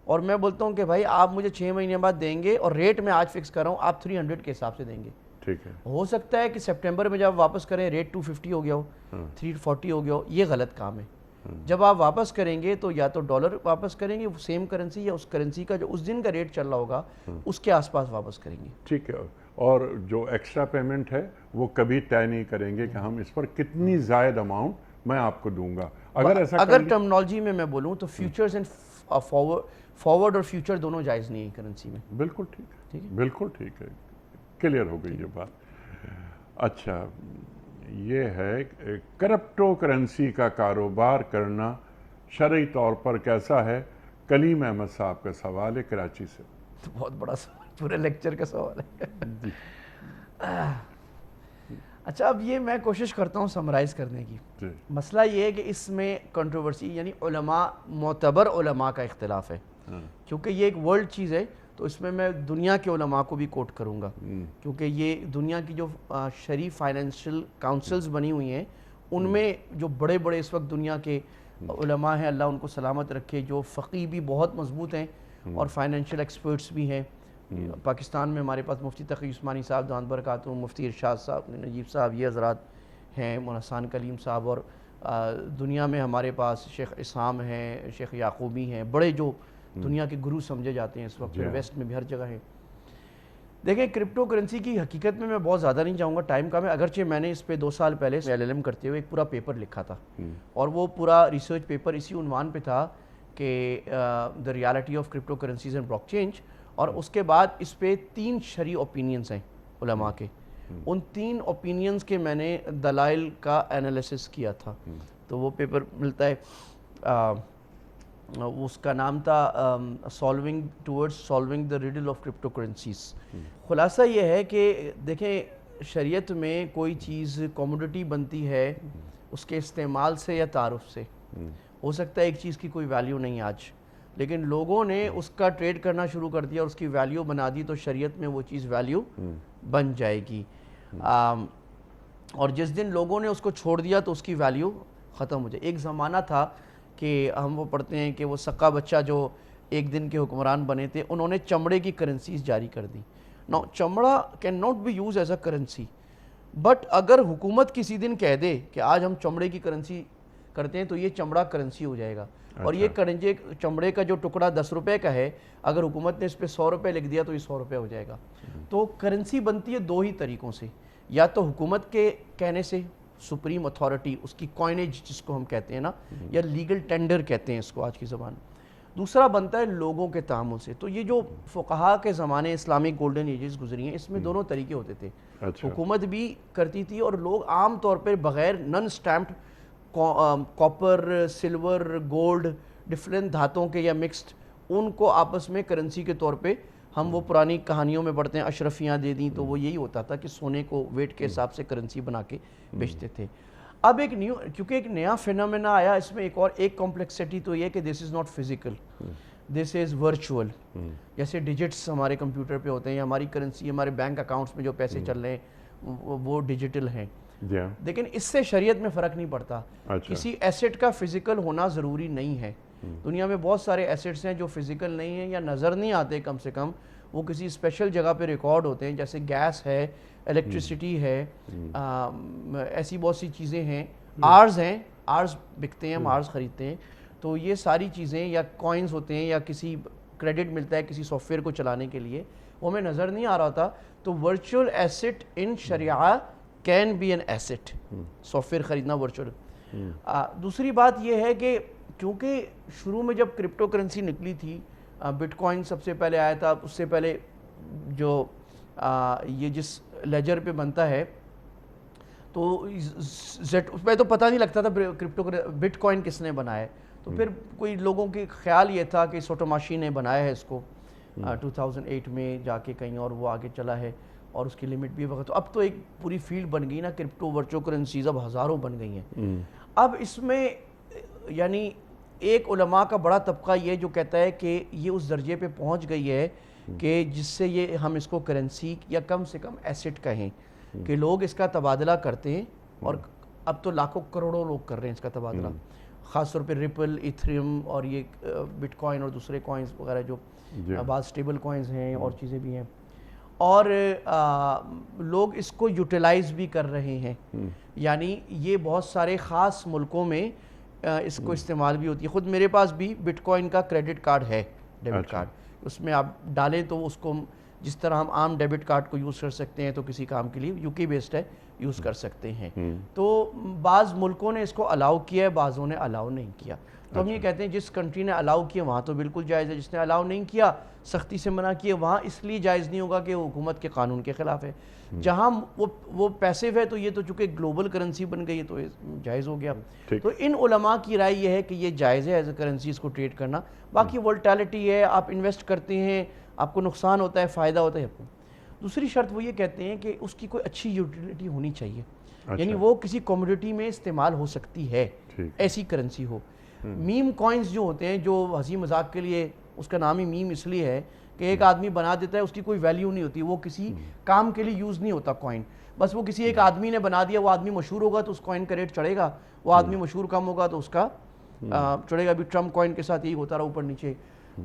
S1: اور میں بولتا ہوں کہ بھائی آپ مجھے 6 مہینے بعد دیں گے، اور ریٹ میں آج فکس کر رہا ہوں، آپ 300 کے حساب سے دیں گے۔
S2: ٹھیک ہے،
S1: ہو سکتا ہے کہ سپٹمبر میں جب واپس کریں ریٹ 250 ہو گیا ہو، 340 ہو گیا ہو، یہ غلط کام ہے۔ جب آپ واپس کریں گے تو یا تو ڈالر واپس کریں گے سیم کرنسی، یا اس کرنسی کا جو اس دن کا ریٹ چل رہا ہوگا اس کے آس پاس واپس کریں گے۔
S2: ٹھیک ہے، اور جو ایکسٹرا پیمنٹ ہے وہ کبھی طے نہیں کریں گے کہ ہم اس پر کتنی زائد اماؤنٹ میں آپ کو دوں گا.
S1: اگر ٹرمنالوجی میں بولوں تو فیوچرز اینڈ فارورڈ اور فیوچر دونوں جائز نہیں ہیں کرنسی میں.
S2: بالکل ٹھیک ہے, بالکل ٹھیک ہے, کلیئر ہو گئی یہ بات. اچھا, یہ ہے کرپٹو کرنسی کا کاروبار کرنا شرعی طور پر کیسا ہے؟ کلیم احمد صاحب کا سوال ہے کراچی سے.
S1: تو بہت بڑا سوال, پورے لیکچر کا سوال ہے. اچھا, اب یہ میں کوشش کرتا ہوں سمرائز کرنے کی. مسئلہ یہ ہے کہ اس میں کنٹروورسی یعنی علماء, معتبر علماء کا اختلاف ہے, کیونکہ یہ ایک ورلڈ چیز ہے تو اس میں دنیا کے علماء کو بھی کوٹ کروں گا, کیونکہ یہ دنیا کی جو شرعی فائنینشیل کاؤنسلز بنی ہوئی ہیں ان میں جو بڑے بڑے اس وقت دنیا کے علماء ہیں, اللہ ان کو سلامت رکھے, جو فقی بھی بہت مضبوط ہیں اور فائنینشیل ایکسپرٹس بھی ہیں. پاکستان میں ہمارے پاس مفتی تقی عثمانی صاحب دامت برکاتہ, مفتی ارشاد صاحب, نجیب صاحب, یہ حضرات ہیں, مولانا حسان کلیم صاحب, اور دنیا میں ہمارے پاس شیخ اسام ہیں, شیخ یعقوبی ہیں, بڑے جو دنیا کے گرو سمجھے جاتے ہیں اس وقت, ویسٹ میں بھی ہر جگہ ہیں. دیکھیں, کرپٹو کرنسی کی حقیقت میں بہت زیادہ نہیں جاؤں گا, ٹائم کم ہے. اگرچہ میں نے اس پہ 2 سال پہلے LLM کرتے ہوئے ایک پورا پیپر لکھا تھا, اور وہ پورا ریسرچ پیپر اسی عنوان پہ تھا کہ the reality of crypto currencies and block change. اور اس کے بعد اس پہ 3 شرعی اوپینینز ہیں علماء کے. ان 3 اوپینینز کے میں نے دلائل کا انالیسس کیا تھا, تو وہ پیپر ملتا ہے, اس کا نام تھا solving towards solving the riddle of crypto currencies. خلاصہ یہ ہے کہ دیکھیں, شریعت میں کوئی چیز کوموڈٹی بنتی ہے اس کے استعمال سے یا تعارف سے. ہو سکتا ہے ایک چیز کی کوئی ویلیو نہیں آج, لیکن لوگوں نے اس کا ٹریڈ کرنا شروع کر دیا اور اس کی ویلیو بنا دی, تو شریعت میں وہ چیز ویلیو بن جائے گی. اور جس دن لوگوں نے اس کو چھوڑ دیا تو اس کی ویلیو ختم ہو جائے. ایک زمانہ تھا کہ ہم وہ پڑھتے ہیں کہ وہ سکا بچہ جو ایک دن کے حکمران بنے تھے, انہوں نے چمڑے کی کرنسیز جاری کر دی. نو, چمڑا can not be use as a currency, but اگر حکومت کسی دن کہہ دے کہ آج ہم چمڑے کی کرنسی کرتے ہیں تو یہ چمڑا کرنسی ہو جائے گا. اور یہ چمڑے کا جو ٹکڑا 10 روپے کا ہے, اگر حکومت نے اس پہ 100 روپے لکھ دیا تو یہ 100 روپے ہو جائے گا. تو کرنسی بنتی ہے 2 ہی طریقوں سے, یا تو حکومت کے کہنے سے, سپریم اتھارٹی, اس کی کوائنیج جس کو ہم کہتے ہیں نا, یا لیگل ٹینڈر کہتے ہیں اس کو آج کی زبان. دوسرا بنتا ہے لوگوں کے تعامل سے. تو یہ جو فقہا کے زمانے اسلامک گولڈن ایجز گزری ہیں, اس میں دونوں طریقے ہوتے تھے. حکومت بھی کرتی تھی اور لوگ عام طور پر بغیر non stamped copper, silver, gold, different دھاتوں کے یا مکسڈ, ان کو آپس میں کرنسی کے طور پہ, ہم وہ پرانی کہانیوں میں پڑھتے ہیں اشرفیاں دے دیں, تو وہ یہی ہوتا تھا کہ سونے کو ویٹ کے حساب سے کرنسی بنا کے بیچتے تھے. اب کیونکہ ایک نیا فینومینا آیا, اس میں ایک کمپلیکسٹی تو یہ کہ this is not physical, this is virtual. جیسے ڈیجٹس ہمارے کمپیوٹر پہ ہوتے ہیں, ہماری کرنسی, ہمارے بینک اکاؤنٹس میں جو پیسے چل رہے ہیں وہ ڈیجیٹل ہیں. لیکن اس سے شریعت میں فرق نہیں پڑتا. کسی ایسٹ کا فزیکل ہونا ضروری نہیں ہے. دنیا میں بہت سارے ایسٹس ہیں جو فزیکل نہیں ہیں یا نظر نہیں آتے, کم سے کم وہ کسی اسپیشل جگہ پہ ریکارڈ ہوتے ہیں, جیسے گیس ہے, الیکٹریسٹی ہے, ایسی بہت سی چیزیں ہیں. آرز ہیں, آرز بکتے ہیں, ہم آرز خریدتے ہیں. تو یہ ساری چیزیں, یا کوائنز ہوتے ہیں, یا کسی کریڈٹ ملتا ہے کسی سافٹ ویئر کو چلانے کے لیے, وہ ہمیں نظر نہیں آ رہا تھا. تو ورچوئل ایسٹ ان شریعہ can be an asset, software خریدنا ورچوئل. دوسری بات یہ ہے کہ کیونکہ شروع میں جب کرپٹو کرنسی نکلی تھی, بٹ کوائن سب سے پہلے آیا تھا, اس سے پہلے جو یہ جس لیجر پہ بنتا ہے, تو اس پہ تو پتہ نہیں لگتا تھا بٹ کوائن کس نے بنایا ہے. تو پھر کوئی لوگوں کے خیال یہ تھا کہ سوٹوماشی نے بنایا ہے اس کو 2008 میں جا کے کہیں, اور وہ آگے چلا ہے, اور اس کی لمٹ بھی وقت. تو اب تو ایک پوری فیلڈ بن گئی نا, کرپٹو ورچو کرنسیز اب ہزاروں بن گئی ہیں. اب اس میں یعنی ایک علماء کا بڑا طبقہ یہ جو کہتا ہے کہ یہ اس درجے پہ پہنچ گئی ہے کہ جس سے یہ ہم اس کو کرنسی یا کم سے کم ایسٹ کہیں, کہ لوگ اس کا تبادلہ کرتے ہیں, اور اب تو لاکھوں کروڑوں لوگ کر رہے ہیں اس کا تبادلہ, خاص طور پہ ریپل, ایتھریم, اور یہ بٹ کوائن اور دوسرے کوائنز وغیرہ جو بعض اسٹیبل کوائنز ہیں اور چیزیں بھی ہیں. اور لوگ اس کو یوٹیلائز بھی کر رہے ہیں, یعنی یہ بہت سارے خاص ملکوں میں اس کو استعمال بھی ہوتی ہے. خود میرے پاس بھی بٹ کوائن کا کریڈٹ کارڈ ہے, ڈیبٹ کارڈ, اس میں آپ ڈالیں تو اس کو جس طرح ہم عام ڈیبٹ کارڈ کو یوز کر سکتے ہیں تو کسی کام کے لیے یو کے بیسڈ ہے یوز کر سکتے ہیں. تو بعض ملکوں نے اس کو الاؤ کیا ہے, بعضوں نے الاؤ نہیں کیا. تو ہم یہ کہتے ہیں جس کنٹری نے الاؤ کیا وہاں تو بالکل جائز ہے, جس نے الاؤ نہیں کیا سختی سے منع کیا وہاں اس لیے جائز نہیں ہوگا کہ وہ حکومت کے قانون کے خلاف ہے. جہاں وہ پیسیو ہے تو یہ تو چونکہ گلوبل کرنسی بن گئی ہے تو جائز ہو گیا. تو ان علماء کی رائے یہ ہے کہ یہ جائز ہے ایز اے کرنسی اس کو ٹریڈ کرنا. باقی وولٹیلٹی ہے, آپ انویسٹ کرتے ہیں آپ کو نقصان ہوتا ہے فائدہ ہوتا ہے آپ کو. دوسری شرط وہ یہ کہتے ہیں کہ اس کی کوئی اچھی یوٹیلیٹی ہونی چاہیے, یعنی وہ کسی کوموڈیٹی میں استعمال ہو سکتی ہے, ایسی کرنسی ہو. میم کوائنز جو ہوتے ہیں جو ہنسی مذاق کے لیے, اس کا نام ہی میم اس لیے ہے کہ ایک آدمی بنا دیتا ہے, اس کی کوئی ویلیو نہیں ہوتی, وہ کسی کام کے لیے یوز نہیں ہوتا کوائن, بس وہ کسی ایک آدمی نے بنا دیا, وہ آدمی مشہور ہوگا تو اس کوائن کا ریٹ چڑھے گا, وہ آدمی مشہور کم ہوگا تو اس کا چڑھے گا. ابھی ٹرمپ کوائن کے ساتھ یہی ہوتا رہا اوپر نیچے.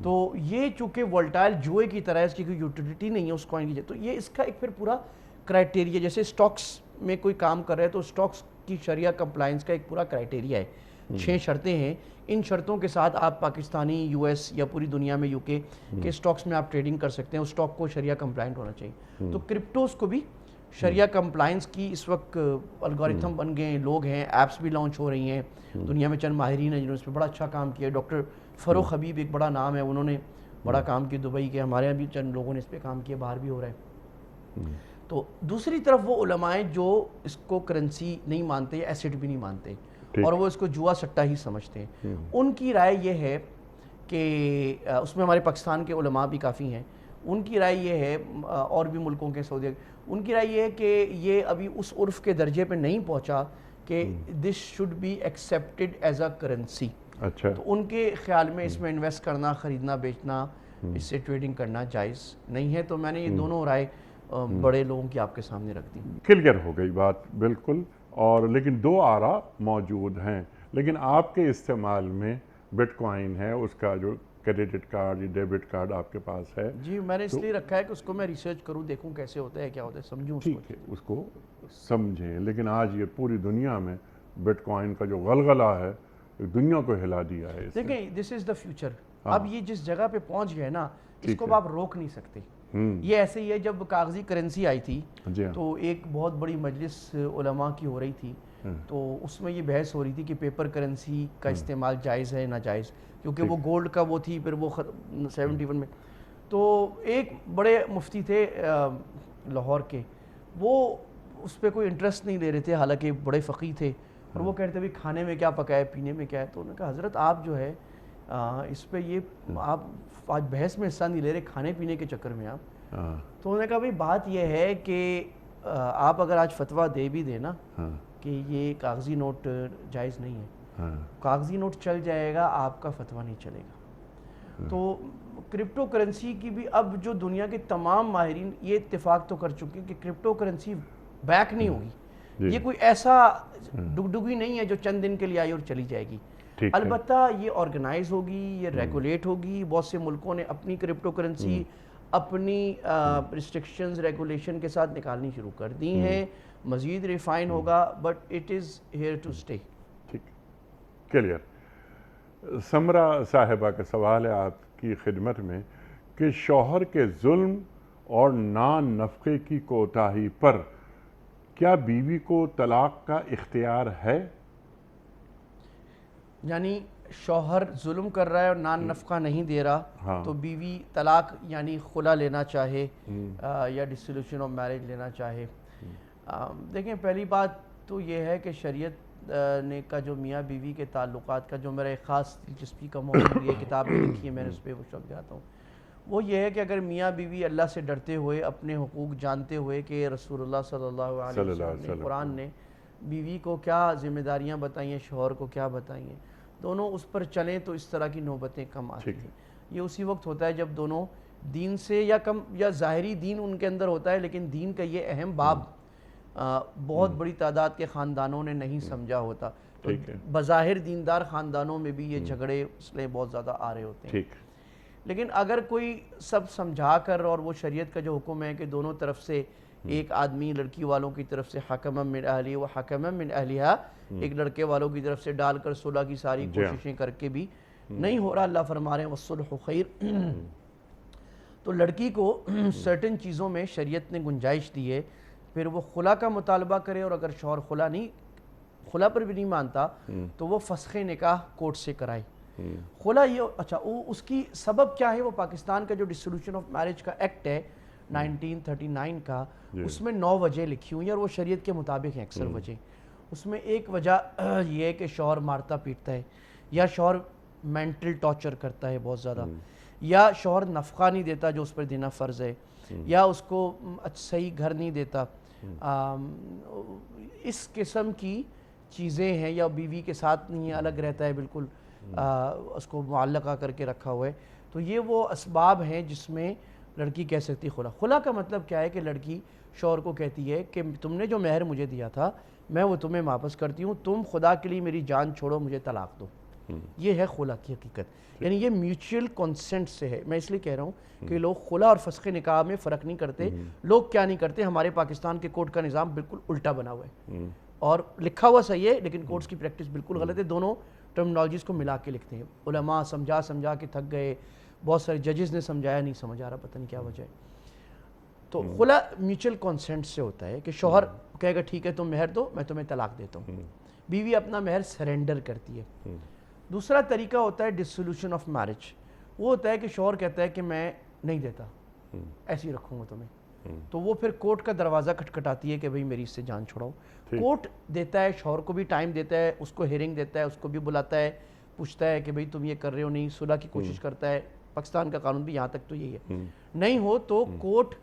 S1: تو یہ چونکہ وولٹائل جوئے کی طرح ہے, اس کی کوئی یوٹیلیٹی نہیں ہے اس کوائن کی, تو یہ اس کا ایک پھر پورا کرائٹیریا, جیسے سٹاکس میں کوئی کام کر رہے ہیں تو سٹاکس کی شریعہ کمپلائنس کا ایک پورا کرائٹیریا ہے, 6 شرطیں ہیں. ان شرطوں کے ساتھ آپ پاکستانی, یو ایس یا پوری دنیا میں UK کے سٹاکس میں آپ ٹریڈنگ کر سکتے ہیں. اس سٹاک کو شریعہ کمپلائنٹ ہونا چاہیے. تو کرپٹوز کو بھی شریعہ کمپلائنس کی اس وقت الگوریتھم بن گئے ہیں, لوگ ہیں, ایپس بھی لانچ ہو رہی ہیں دنیا میں. چند ماہرین ہیں جنہوں نے اس پہ بڑا اچھا کام کیا ہے. ڈاکٹر فروخ حبیب ایک بڑا نام ہے, انہوں نے بڑا کام کیا دبئی کے. ہمارے یہاں بھی چند لوگوں نے اس پہ کام کیا, باہر بھی ہو رہا ہے. تو دوسری طرف وہ علماء ہیں جو اس کو کرنسی نہیں مانتے یا ایسیڈ بھی نہیں مانتے, اور وہ اس کو جوا سٹا ہی سمجھتے ہیں. ان کی رائے یہ ہے کہ اس میں ہمارے پاکستان کے علماء بھی کافی ہیں. ان کی رائے یہ ہے, اور بھی ملکوں کے سعودی, ان کی رائے یہ ہے کہ یہ ابھی اس عرف کے درجے پہ نہیں پہنچا کہ this should be accepted as a currency.
S2: اچھا,
S1: تو ان کے خیال میں اس میں انویسٹ کرنا, خریدنا, بیچنا, اس سے ٹریڈنگ کرنا جائز نہیں ہے. تو میں نے یہ دونوں رائے بڑے لوگوں کی آپ کے سامنے رکھ دی.
S2: کلیئر ہو گئی بات بالکل. اور لیکن 2 آراء موجود ہیں, لیکن آپ کے استعمال میں بٹ کوائن ہے, اس کا جو کریڈٹ کارڈ یا ڈیبٹ کارڈ آپ کے پاس ہے.
S1: جی میں نے اس لیے رکھا ہے کہ اس کو میں ریسرچ کروں, دیکھوں کیسے ہوتا ہے, کیا ہوتا ہے, سمجھوں اس کو.
S2: ٹھیک ہے, اس کو سمجھیں. لیکن آج یہ پوری دنیا میں بٹ کوائن کا جو غلغلہ ہے دنیا کو ہلا دیا ہے.
S1: دیکھیں دس از دا فیوچر. اب یہ جس جگہ پہ پہنچ گئے نا, اس کو آپ روک نہیں سکتے. یہ ایسے ہی ہے, جب کاغذی کرنسی آئی تھی تو ایک بہت بڑی مجلس علماء کی ہو رہی تھی, تو اس میں یہ بحث ہو رہی تھی کہ پیپر کرنسی کا استعمال جائز ہے ناجائز, کیونکہ وہ گولڈ کا وہ تھی, پھر وہ 71 میں. تو ایک بڑے مفتی تھے لاہور کے, وہ اس پہ کوئی انٹرسٹ نہیں لے رہے تھے, حالانکہ بڑے فقیہ تھے, اور وہ کہتے تھے کھانے میں کیا پکا ہے, پینے میں کیا ہے. تو انہوں نے کہا حضرت آپ جو ہے اس پہ یہ آپ آج بحث میں حصہ نہیں لے رہے, کھانے پینے کے چکر میں آپ. تو انہوں نے کہا بھائی بات یہ ہے کہ آپ اگر آج فتویٰ دے بھی دیں نا کہ یہ کاغذی نوٹ جائز نہیں ہے, کاغذی نوٹ چل جائے گا, آپ کا فتویٰ نہیں چلے گا. تو کرپٹو کرنسی کی بھی اب جو دنیا کے تمام ماہرین یہ اتفاق تو کر چکے ہیں کہ کرپٹو کرنسی بیک نہیں ہوگی. یہ کوئی ایسا ڈگڈگی نہیں ہے جو چند دن کے لیے آئی اور چلی جائے گی. البتہ یہ آرگنائز ہوگی, یہ ریگولیٹ ہوگی. بہت سے ملکوں نے اپنی کرپٹو کرنسی اپنی ریسٹرکشنز ریگولیشن کے ساتھ نکالنی شروع کر دی ہیں. مزید ریفائن ہوگا, but it is here to stay.
S2: ٹھیک, کلیئر. سمرا صاحبہ کا سوال ہے آپ کی خدمت میں کہ شوہر کے ظلم اور نان نفقے کی کوتاہی پر کیا بیوی کو طلاق کا اختیار ہے؟
S1: یعنی شوہر ظلم کر رہا ہے اور نان نفقہ نہیں دے رہا, تو بیوی طلاق یعنی خلا لینا چاہے یا ڈسولوشن آف میرج لینا چاہے. دیکھیں پہلی بات تو یہ ہے کہ شریعت نے کا جو میاں بیوی کے تعلقات کا جو میرا ایک خاص دلچسپی کا موضوع, یہ کتاب بھی لکھی ہے میں نے, اس پہ وہ شب جاتا ہوں, وہ یہ ہے کہ اگر میاں بیوی اللہ سے ڈرتے ہوئے, اپنے حقوق جانتے ہوئے کہ رسول اللہ صلی اللہ علیہ وسلم نے, قرآن نے بیوی کو کیا ذمہ داریاں بتائی ہیں, شوہر کو کیا بتائی ہیں, دونوں اس پر چلیں تو اس طرح کی نوبتیں کم آتی ہیں. یہ اسی وقت ہوتا ہے جب دونوں دین سے یا کم یا ظاہری دین ان کے اندر ہوتا ہے, لیکن دین کا یہ اہم باب بہت بڑی تعداد کے خاندانوں نے نہیں سمجھا ہوتا. تو بظاہر دیندار خاندانوں میں بھی یہ جھگڑے اس لیے بہت زیادہ آ رہے ہوتے ہیں. لیکن اگر کوئی سب سمجھا کر, اور وہ شریعت کا جو حکم ہے کہ دونوں طرف سے ایک آدمی لڑکی والوں کی طرف سے حکم من اہلی و حکم من اہلیہا, ایک لڑکے والوں کی طرف سے ڈال کر صلح کی ساری کوششیں کر کے بھی نہیں ہو رہا, اللہ فرما رہے ہیں والصلح خیر, تو لڑکی کو سرٹن چیزوں میں شریعت نے گنجائش دی ہے، پھر وہ خلا کا مطالبہ کرے، اور اگر شوہر خلا پر بھی نہیں مانتا تو وہ فسخ نکاح کورٹ سے کرائے۔ خلا یہ اچھا اس کی سبب کیا ہے؟ وہ پاکستان کا جو ڈسولوشن آف میرج کا ایکٹ ہے 1939 کا، اس میں 9 وجہ لکھی ہوئی ہیں، اور وہ شریعت کے مطابق ہیں اکثر وجہ۔ اس میں ایک وجہ یہ ہے کہ شوہر مارتا پیٹتا ہے، یا شوہر مینٹل ٹارچر کرتا ہے بہت زیادہ، یا شوہر نفقہ نہیں دیتا جو اس پر دینا فرض ہے، یا اس کو صحیح گھر نہیں دیتا، اس قسم کی چیزیں ہیں، یا بیوی کے ساتھ نہیں ہے، الگ رہتا ہے بالکل، اس کو معلقہ کر کے رکھا ہوا ہے۔ تو یہ وہ اسباب ہیں جس میں لڑکی کہہ سکتی خلا۔ خلا کا مطلب کیا ہے کہ لڑکی شوہر کو کہتی ہے کہ تم نے جو مہر مجھے دیا تھا میں وہ تمہیں واپس کرتی ہوں، تم خدا کے لیے میری جان چھوڑو، مجھے طلاق دو۔ یہ ہے خلا کی حقیقت، یعنی یہ میوچل کنسنٹ سے ہے۔ میں اس لیے کہہ رہا ہوں کہ لوگ خلا اور فسخ نکاح میں فرق نہیں کرتے۔ لوگ کیا نہیں کرتے، ہمارے پاکستان کے کورٹ کا نظام بالکل الٹا بنا ہوا ہے، اور لکھا ہوا صحیح ہے لیکن کورٹس کی پریکٹس بالکل غلط ہے۔ دونوں ٹرمنالوجیز کو ملا کے لکھتے ہیں، علماء سمجھا کے تھک گئے، بہت سارے ججز نے سمجھایا، نہیں سمجھ آ رہا، پتہ نہیں کیا وجہ ہے۔ تو خلا میوچل کنسنٹ سے ہوتا ہے کہ شوہر کہے گا ٹھیک ہے تم مہر دو، میں تمہیں طلاق دیتا ہوں، بیوی اپنا مہر سرنڈر کرتی ہے۔ دوسرا طریقہ ہوتا ہے ڈسولوشن آف میرج، وہ ہوتا ہے کہ شوہر کہتا ہے کہ میں نہیں دیتا، ایسے ہی رکھوں گا تمہیں، تو وہ پھر کورٹ کا دروازہ کھٹکھٹاتی ہے کہ بھئی میری اس سے جان چھڑاؤ۔ کورٹ دیتا ہے، شوہر کو بھی ٹائم دیتا ہے، اس کو ہیئرنگ دیتا ہے، اس کو بھی بلاتا ہے، پوچھتا ہے کہ بھئی تم یہ کر رہے ہو نہیں، صلح کی کوشش کرتا ہے۔ پاکستان کا قانون بھی یہاں تک تو یہی ہے، نہیں ہو تو کورٹ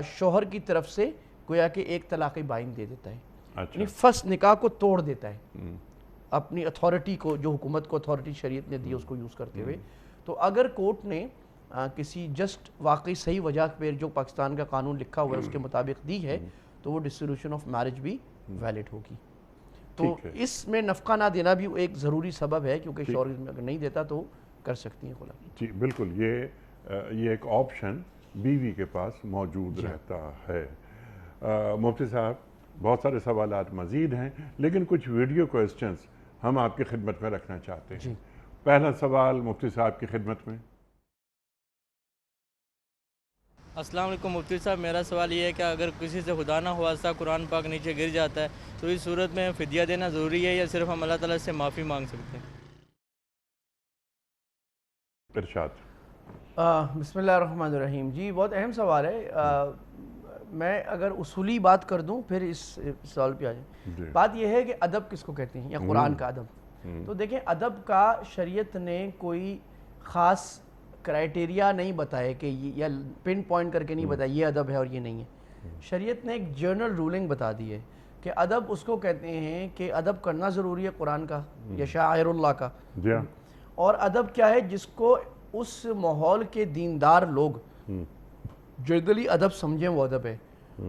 S1: شوہر کی طرف سے گویا کہ ایک طلاق بائن دے دیتا ہے، یعنی فسخ نکاح کو توڑ دیتا ہے اپنی اتھارٹی کو، جو حکومت کو اتھارٹی شریعت نے دی اس کو یوز کرتے ہوئے۔ تو اگر کورٹ نے کسی جسٹ واقعی صحیح وجہ پہ جو پاکستان کا قانون لکھا ہوا ہے اس کے مطابق دی ہے تو وہ ڈسولوشن آف میرج بھی ویلڈ ہوگی۔ تو اس میں نفقہ نہ دینا بھی ایک ضروری سبب ہے، کیونکہ شوہر اگر نہیں دیتا تو کر سکتی ہیں خلا۔
S2: جی بالکل، یہ ایک آپشن بیوی کے پاس موجود رہتا ہے۔ مفتی صاحب، بہت سارے سوالات مزید ہیں لیکن کچھ ویڈیو کوئسچنز ہم آپ کی خدمت میں رکھنا چاہتے ہیں۔ پہلا سوال مفتی صاحب کی خدمت میں۔
S3: السلام علیکم مفتی صاحب، میرا سوال یہ ہے کہ اگر کسی سے خدا نہ خواستہ قرآن پاک نیچے گر جاتا ہے تو اس صورت میں فدیہ دینا ضروری ہے یا صرف ہم اللہ تعالیٰ سے معافی مانگ سکتے ہیں؟
S2: ارشاد۔
S1: بسم اللہ الرحمن الرحیم۔ جی بہت اہم سوال ہے۔ میں اگر اصولی بات کر دوں پھر اس سوال پہ آ جائیں۔ بات یہ ہے کہ ادب کس کو کہتے ہیں، یا قرآن کا ادب۔ تو دیکھیں، ادب کا شریعت نے کوئی خاص کرائٹیریا نہیں بتائے کہ یا پن پوائنٹ کر کے نہیں بتایا یہ ادب ہے اور یہ نہیں ہے۔ شریعت نے ایک جنرل رولنگ بتا دی ہے کہ ادب اس کو کہتے ہیں کہ ادب کرنا ضروری ہے قرآن کا یا شاعر اللہ کا، اور ادب کیا ہے جس کو اس ماحول کے دیندار لوگ جنرلی ادب سمجھیں وہ ادب ہے،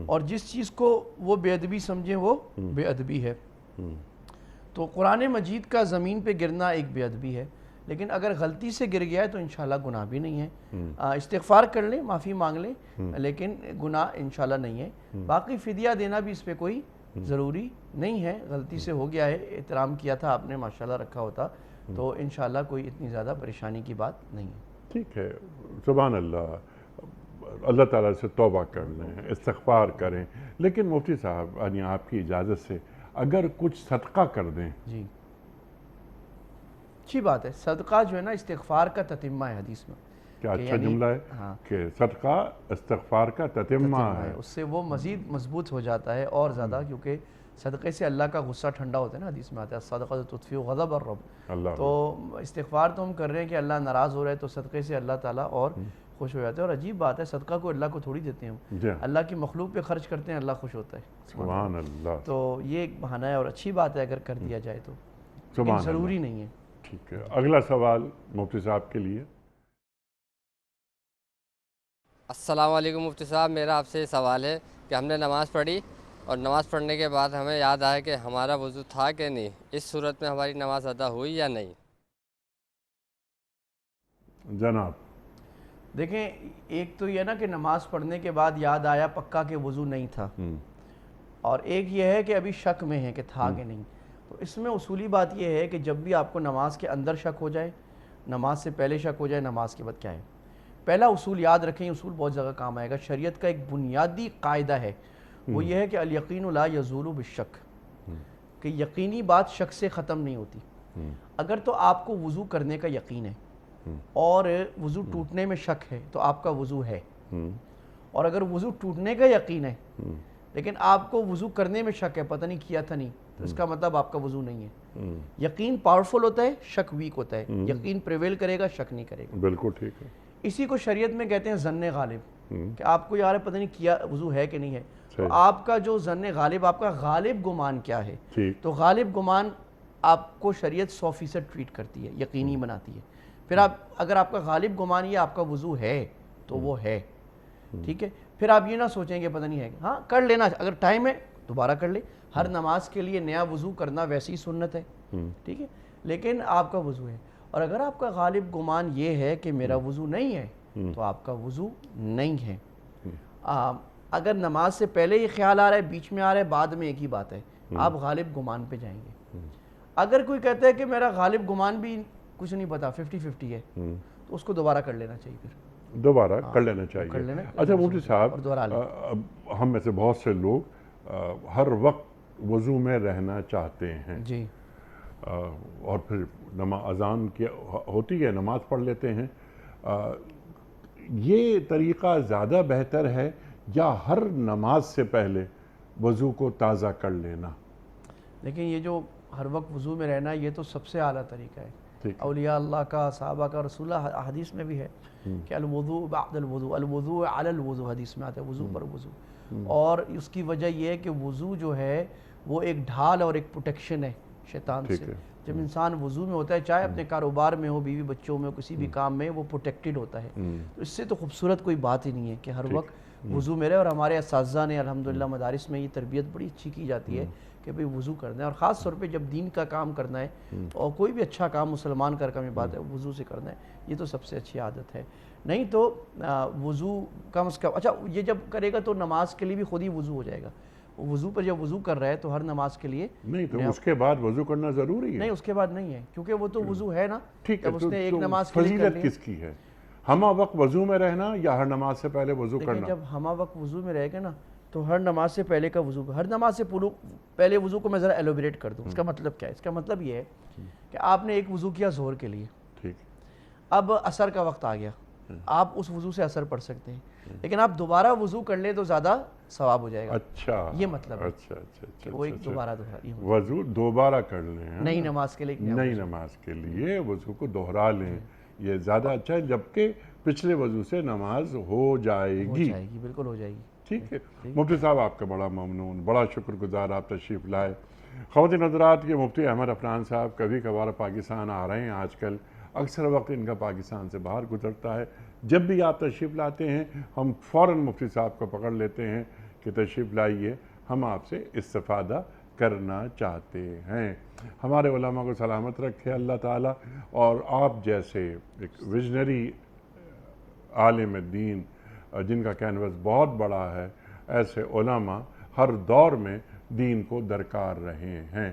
S1: اور جس چیز کو وہ بے ادبی سمجھیں وہ بے ادبی ہے۔ تو قرآن مجید کا زمین پہ گرنا ایک بے ادبی ہے، لیکن اگر غلطی سے گر گیا ہے تو انشاءاللہ گناہ بھی نہیں ہے۔ استغفار کر لیں، معافی مانگ لیں، لیکن گناہ انشاءاللہ نہیں ہے۔ باقی فدیہ دینا بھی اس پہ کوئی ضروری نہیں ہے، غلطی سے ہو گیا ہے، احترام کیا تھا آپ نے، ماشاءاللہ رکھا ہوتا تو انشاءاللہ کوئی اتنی زیادہ پریشانی کی بات نہیں ہے۔
S2: ٹھیک ہے، سبحان اللہ، اللہ تعالیٰ سے توبہ کر لیں، استغفار کریں۔ لیکن مفتی صاحب، یعنی آپ کی اجازت سے اگر کچھ صدقہ کر دیں؟
S1: جی اچھی بات ہے، صدقہ جو ہے نا استغفار کا تتمہ ہے حدیث میں۔
S2: کیا اچھا جملہ ہے کہ صدقہ استغفار کا تتمہ ہے،
S1: اس سے وہ مزید مضبوط ہو جاتا ہے اور زیادہ، کیونکہ صدقے سے اللہ کا غصہ ٹھنڈا ہوتا ہے نا، حدیث میں آتا ہے صدقہ تطفئ غضب الرب۔ تو استغفار تو ہم کر رہے ہیں کہ اللہ ناراض ہو رہا ہے، تو صدقے سے اللہ تعالیٰ اور خوش ہو جاتے ہیں۔ اور عجیب بات ہے، صدقہ کو اللہ کو تھوڑی دیتے ہیں، اللہ کی مخلوق پہ خرچ کرتے ہیں، اللہ خوش ہوتا ہے،
S2: سبحان اللہ۔
S1: تو یہ ایک بہانہ ہے اور اچھی بات ہے اگر کر دیا جائے تو، لیکن ضروری نہیں ہے۔
S2: ٹھیک ہے، اگلا سوال مفتی صاحب کے لیے۔
S4: السلام علیکم مفتی صاحب، میرا آپ سے یہ سوال ہے کہ ہم نے نماز پڑھی اور نماز پڑھنے کے بعد ہمیں یاد آیا کہ ہمارا وضو تھا کہ نہیں، اس صورت میں ہماری نماز ادا ہوئی یا نہیں؟
S2: جناب
S1: دیکھیں، ایک تو یہ نا کہ نماز پڑھنے کے بعد یاد آیا پکا کہ وضو نہیں تھا، اور ایک یہ ہے کہ ابھی شک میں ہے کہ تھا کہ نہیں۔ تو اس میں اصولی بات یہ ہے کہ جب بھی آپ کو نماز کے اندر شک ہو جائے، نماز سے پہلے شک ہو جائے، نماز کے بعد کیا ہے، پہلا اصول یاد رکھیں، اصول بہت جگہ کام آئے گا. شریعت کا ایک بنیادی قاعدہ ہے، وہ یہ ہے کہ الیقین لا یزول بالشک، کہ یقینی بات شک سے ختم نہیں ہوتی. اگر تو آپ کو وضو کرنے کا یقین ہے اور وضو ٹوٹنے میں شک ہے تو آپ کا وضو ہے. اور اگر وضو ٹوٹنے کا یقین ہے لیکن آپ کو وضو کرنے میں شک ہے، پتہ نہیں کیا تھا نہیں، تو اس کا مطلب آپ کا وضو نہیں ہے. یقین پاورفل ہوتا ہے، شک ویک ہوتا ہے. یقین پریویل کرے گا، شک نہیں کرے گا.
S2: بالکل ٹھیک ہے.
S1: اسی کو شریعت میں کہتے ہیں ظن غالب، کہ آپ کو یار پتہ نہیں کیا وضو ہے کہ نہیں ہے. تو آپ کا جو ظن غالب، آپ کا غالب گمان کیا ہے، تو غالب گمان آپ کو شریعت 100% ٹریٹ کرتی ہے، یقینی بناتی ہے. پھر اگر آپ کا غالب گمان یہ آپ کا وضو ہے تو وہ ہے. ٹھیک ہے، پھر آپ یہ نہ سوچیں کہ پتہ نہیں ہے. ہاں کر لینا، اگر ٹائم ہے دوبارہ کر لے. ہر نماز کے لیے نیا وضو کرنا ویسی سنت ہے. ٹھیک ہے، لیکن آپ کا وضو ہے. اور اگر آپ کا غالب گمان یہ ہے کہ میرا وضو نہیں ہے تو آپ کا وضو نہیں ہے. اگر نماز سے پہلے یہ خیال آ رہا ہے، بیچ میں آ رہا ہے، بعد میں، ایک ہی بات ہے، آپ غالب گمان پہ جائیں گے. اگر کوئی کہتا ہے کہ میرا غالب گمان بھی کچھ نہیں پتا، 50-50 ہے، تو اس کو دوبارہ کر لینا چاہیے. پھر
S2: دوبارہ کر لینا چاہیے. اچھا مفتی صاحب، ہم میں سے بہت سے لوگ ہر وقت وضو میں رہنا چاہتے ہیں
S1: جی،
S2: اور پھر اذان کی ہوتی ہے، نماز پڑھ لیتے ہیں. یہ طریقہ زیادہ بہتر ہے یا ہر نماز سے پہلے وضو کو تازہ کر لینا؟
S1: لیکن یہ جو ہر وقت وضو میں رہنا، یہ تو سب سے اعلیٰ طریقہ ہے. اولیاء اللہ کا، صحابہ کا، رسول اللہ حدیث میں بھی ہے کہ الوضوء بعد الوضوء، الوضوء علی الوضوء، حدیث میں آتا ہے وضو پر وضو. اور اس کی وجہ یہ ہے کہ وضو جو ہے وہ ایک ڈھال اور ایک پروٹیکشن ہے شیطان سے. جب انسان وضو میں ہوتا ہے، چاہے اپنے کاروبار میں ہو، بیوی بچوں میں ہو، کسی بھی کام میں، وہ پروٹیکٹڈ ہوتا ہے. تو اس سے تو خوبصورت کوئی بات ہی نہیں ہے کہ ہر وقت وضو میں رہے. اور ہمارے اساتذہ نے الحمدللہ مدارس میں یہ تربیت بڑی اچھی کی جاتی ہے کہ بھئی وضو کرنا ہے. اور خاص طور پہ جب دین کا کام کرنا ہے اور کوئی بھی اچھا کام مسلمان کا کام، یہ بات ہے وضو سے کرنا ہے. یہ تو سب سے اچھی عادت ہے. نہیں تو وضو کم از کم، اچھا یہ جب کرے گا تو نماز کے لیے بھی خود ہی وضو ہو جائے گا. وضو پر جب وضو کر رہا ہے تو ہر نماز کے لیے
S2: نہیں، تو اس کے بعد وضو کرنا ضروری ہے؟
S1: نہیں، اس کے بعد نہیں ہے، کیونکہ وہ تو وضو ہے نا.
S2: ٹھیک ہے،
S1: جب اس نے ایک نماز کے لیے
S2: فضیلت کس کی ہے؟ ہمہ وقت وضو میں رہنا یا ہر نماز سے پہلے وضو کرنا؟
S1: دیکھیں، جب ہمہ وقت وضو میں رہے گا نا تو ہر نماز سے پہلے کا وضو، ہر نماز سے پہلے وضو کو میں ذرا ایلوبریٹ کر دوں. اس کا مطلب کیا ہے؟ اس کا مطلب یہ ہے کہ آپ نے ایک وضو کیا ظہر کے لیے،
S2: ٹھیک،
S1: اب عصر کا وقت آ گیا، آپ اس وضو سے عصر پڑھ سکتے ہیں، لیکن آپ دوبارہ وضو کر لیں تو زیادہ ثواب ہو جائے گا.
S2: اچھا،
S1: یہ مطلب ہے.
S2: اچھا اچھا اچھا،
S1: وہ ایک دوبارہ
S2: وضو دوبارہ کر لیں،
S1: نئی نماز کے لیے،
S2: نئی نماز کے لیے وضو کو دوہرا لیں، یہ زیادہ اچھا ہے، جبکہ پچھلے وضو سے نماز ہو جائے گی.
S1: بالکل ہو جائے گی.
S2: ٹھیک ہے مفتی صاحب، آپ کا بڑا ممنون، بڑا شکر گزار، آپ تشریف لائے. خواتین حضرات، یہ مفتی احمد عفنان صاحب کبھی کبھار پاکستان آ رہے ہیں آج کل، اکثر وقت ان کا پاکستان سے باہر گزرتا ہے. جب بھی آپ تشریف لاتے ہیں ہم فوراً مفتی صاحب کو پکڑ لیتے ہیں کہ تشریف لائیے، ہم آپ سے استفادہ کرنا چاہتے ہیں. ہمارے علماء کو سلامت رکھے اللہ تعالیٰ، اور آپ جیسے ایک ویژنری عالم دین جن کا کینوس بہت بڑا ہے، ایسے علماء ہر دور میں دین کو درکار رہے ہیں.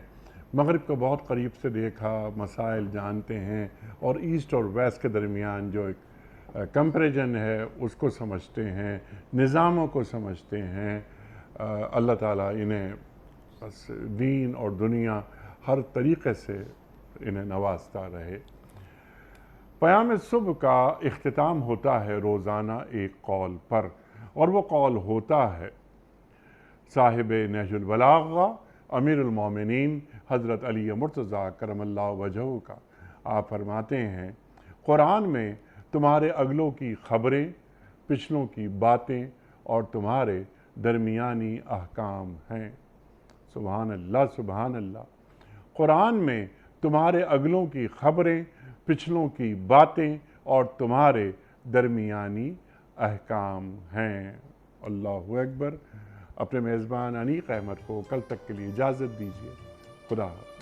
S2: مغرب کو بہت قریب سے دیکھا، مسائل جانتے ہیں، اور ایسٹ اور ویسٹ کے درمیان جو ایک کمپیریجن ہے اس کو سمجھتے ہیں، نظاموں کو سمجھتے ہیں. اللہ تعالیٰ انہیں بس دین اور دنیا ہر طریقے سے انہیں نوازتا رہے. پیام صبح کا اختتام ہوتا ہے روزانہ ایک قول پر، اور وہ قول ہوتا ہے صاحب نہج البلاغہ امیر المومنین حضرت علی مرتضیٰ کرم اللہ وجہہ کا. آپ فرماتے ہیں، قرآن میں تمہارے اگلوں کی خبریں، پچھلوں کی باتیں اور تمہارے درمیانی احکام ہیں. سبحان اللہ، سبحان اللہ. قرآن میں تمہارے اگلوں کی خبریں، پچھلوں کی باتیں اور تمہارے درمیانی احکام ہیں. اللہ اکبر. اپنے میزبان انیق احمد کو کل تک کے لیے اجازت دیجیے. خدا حافظ.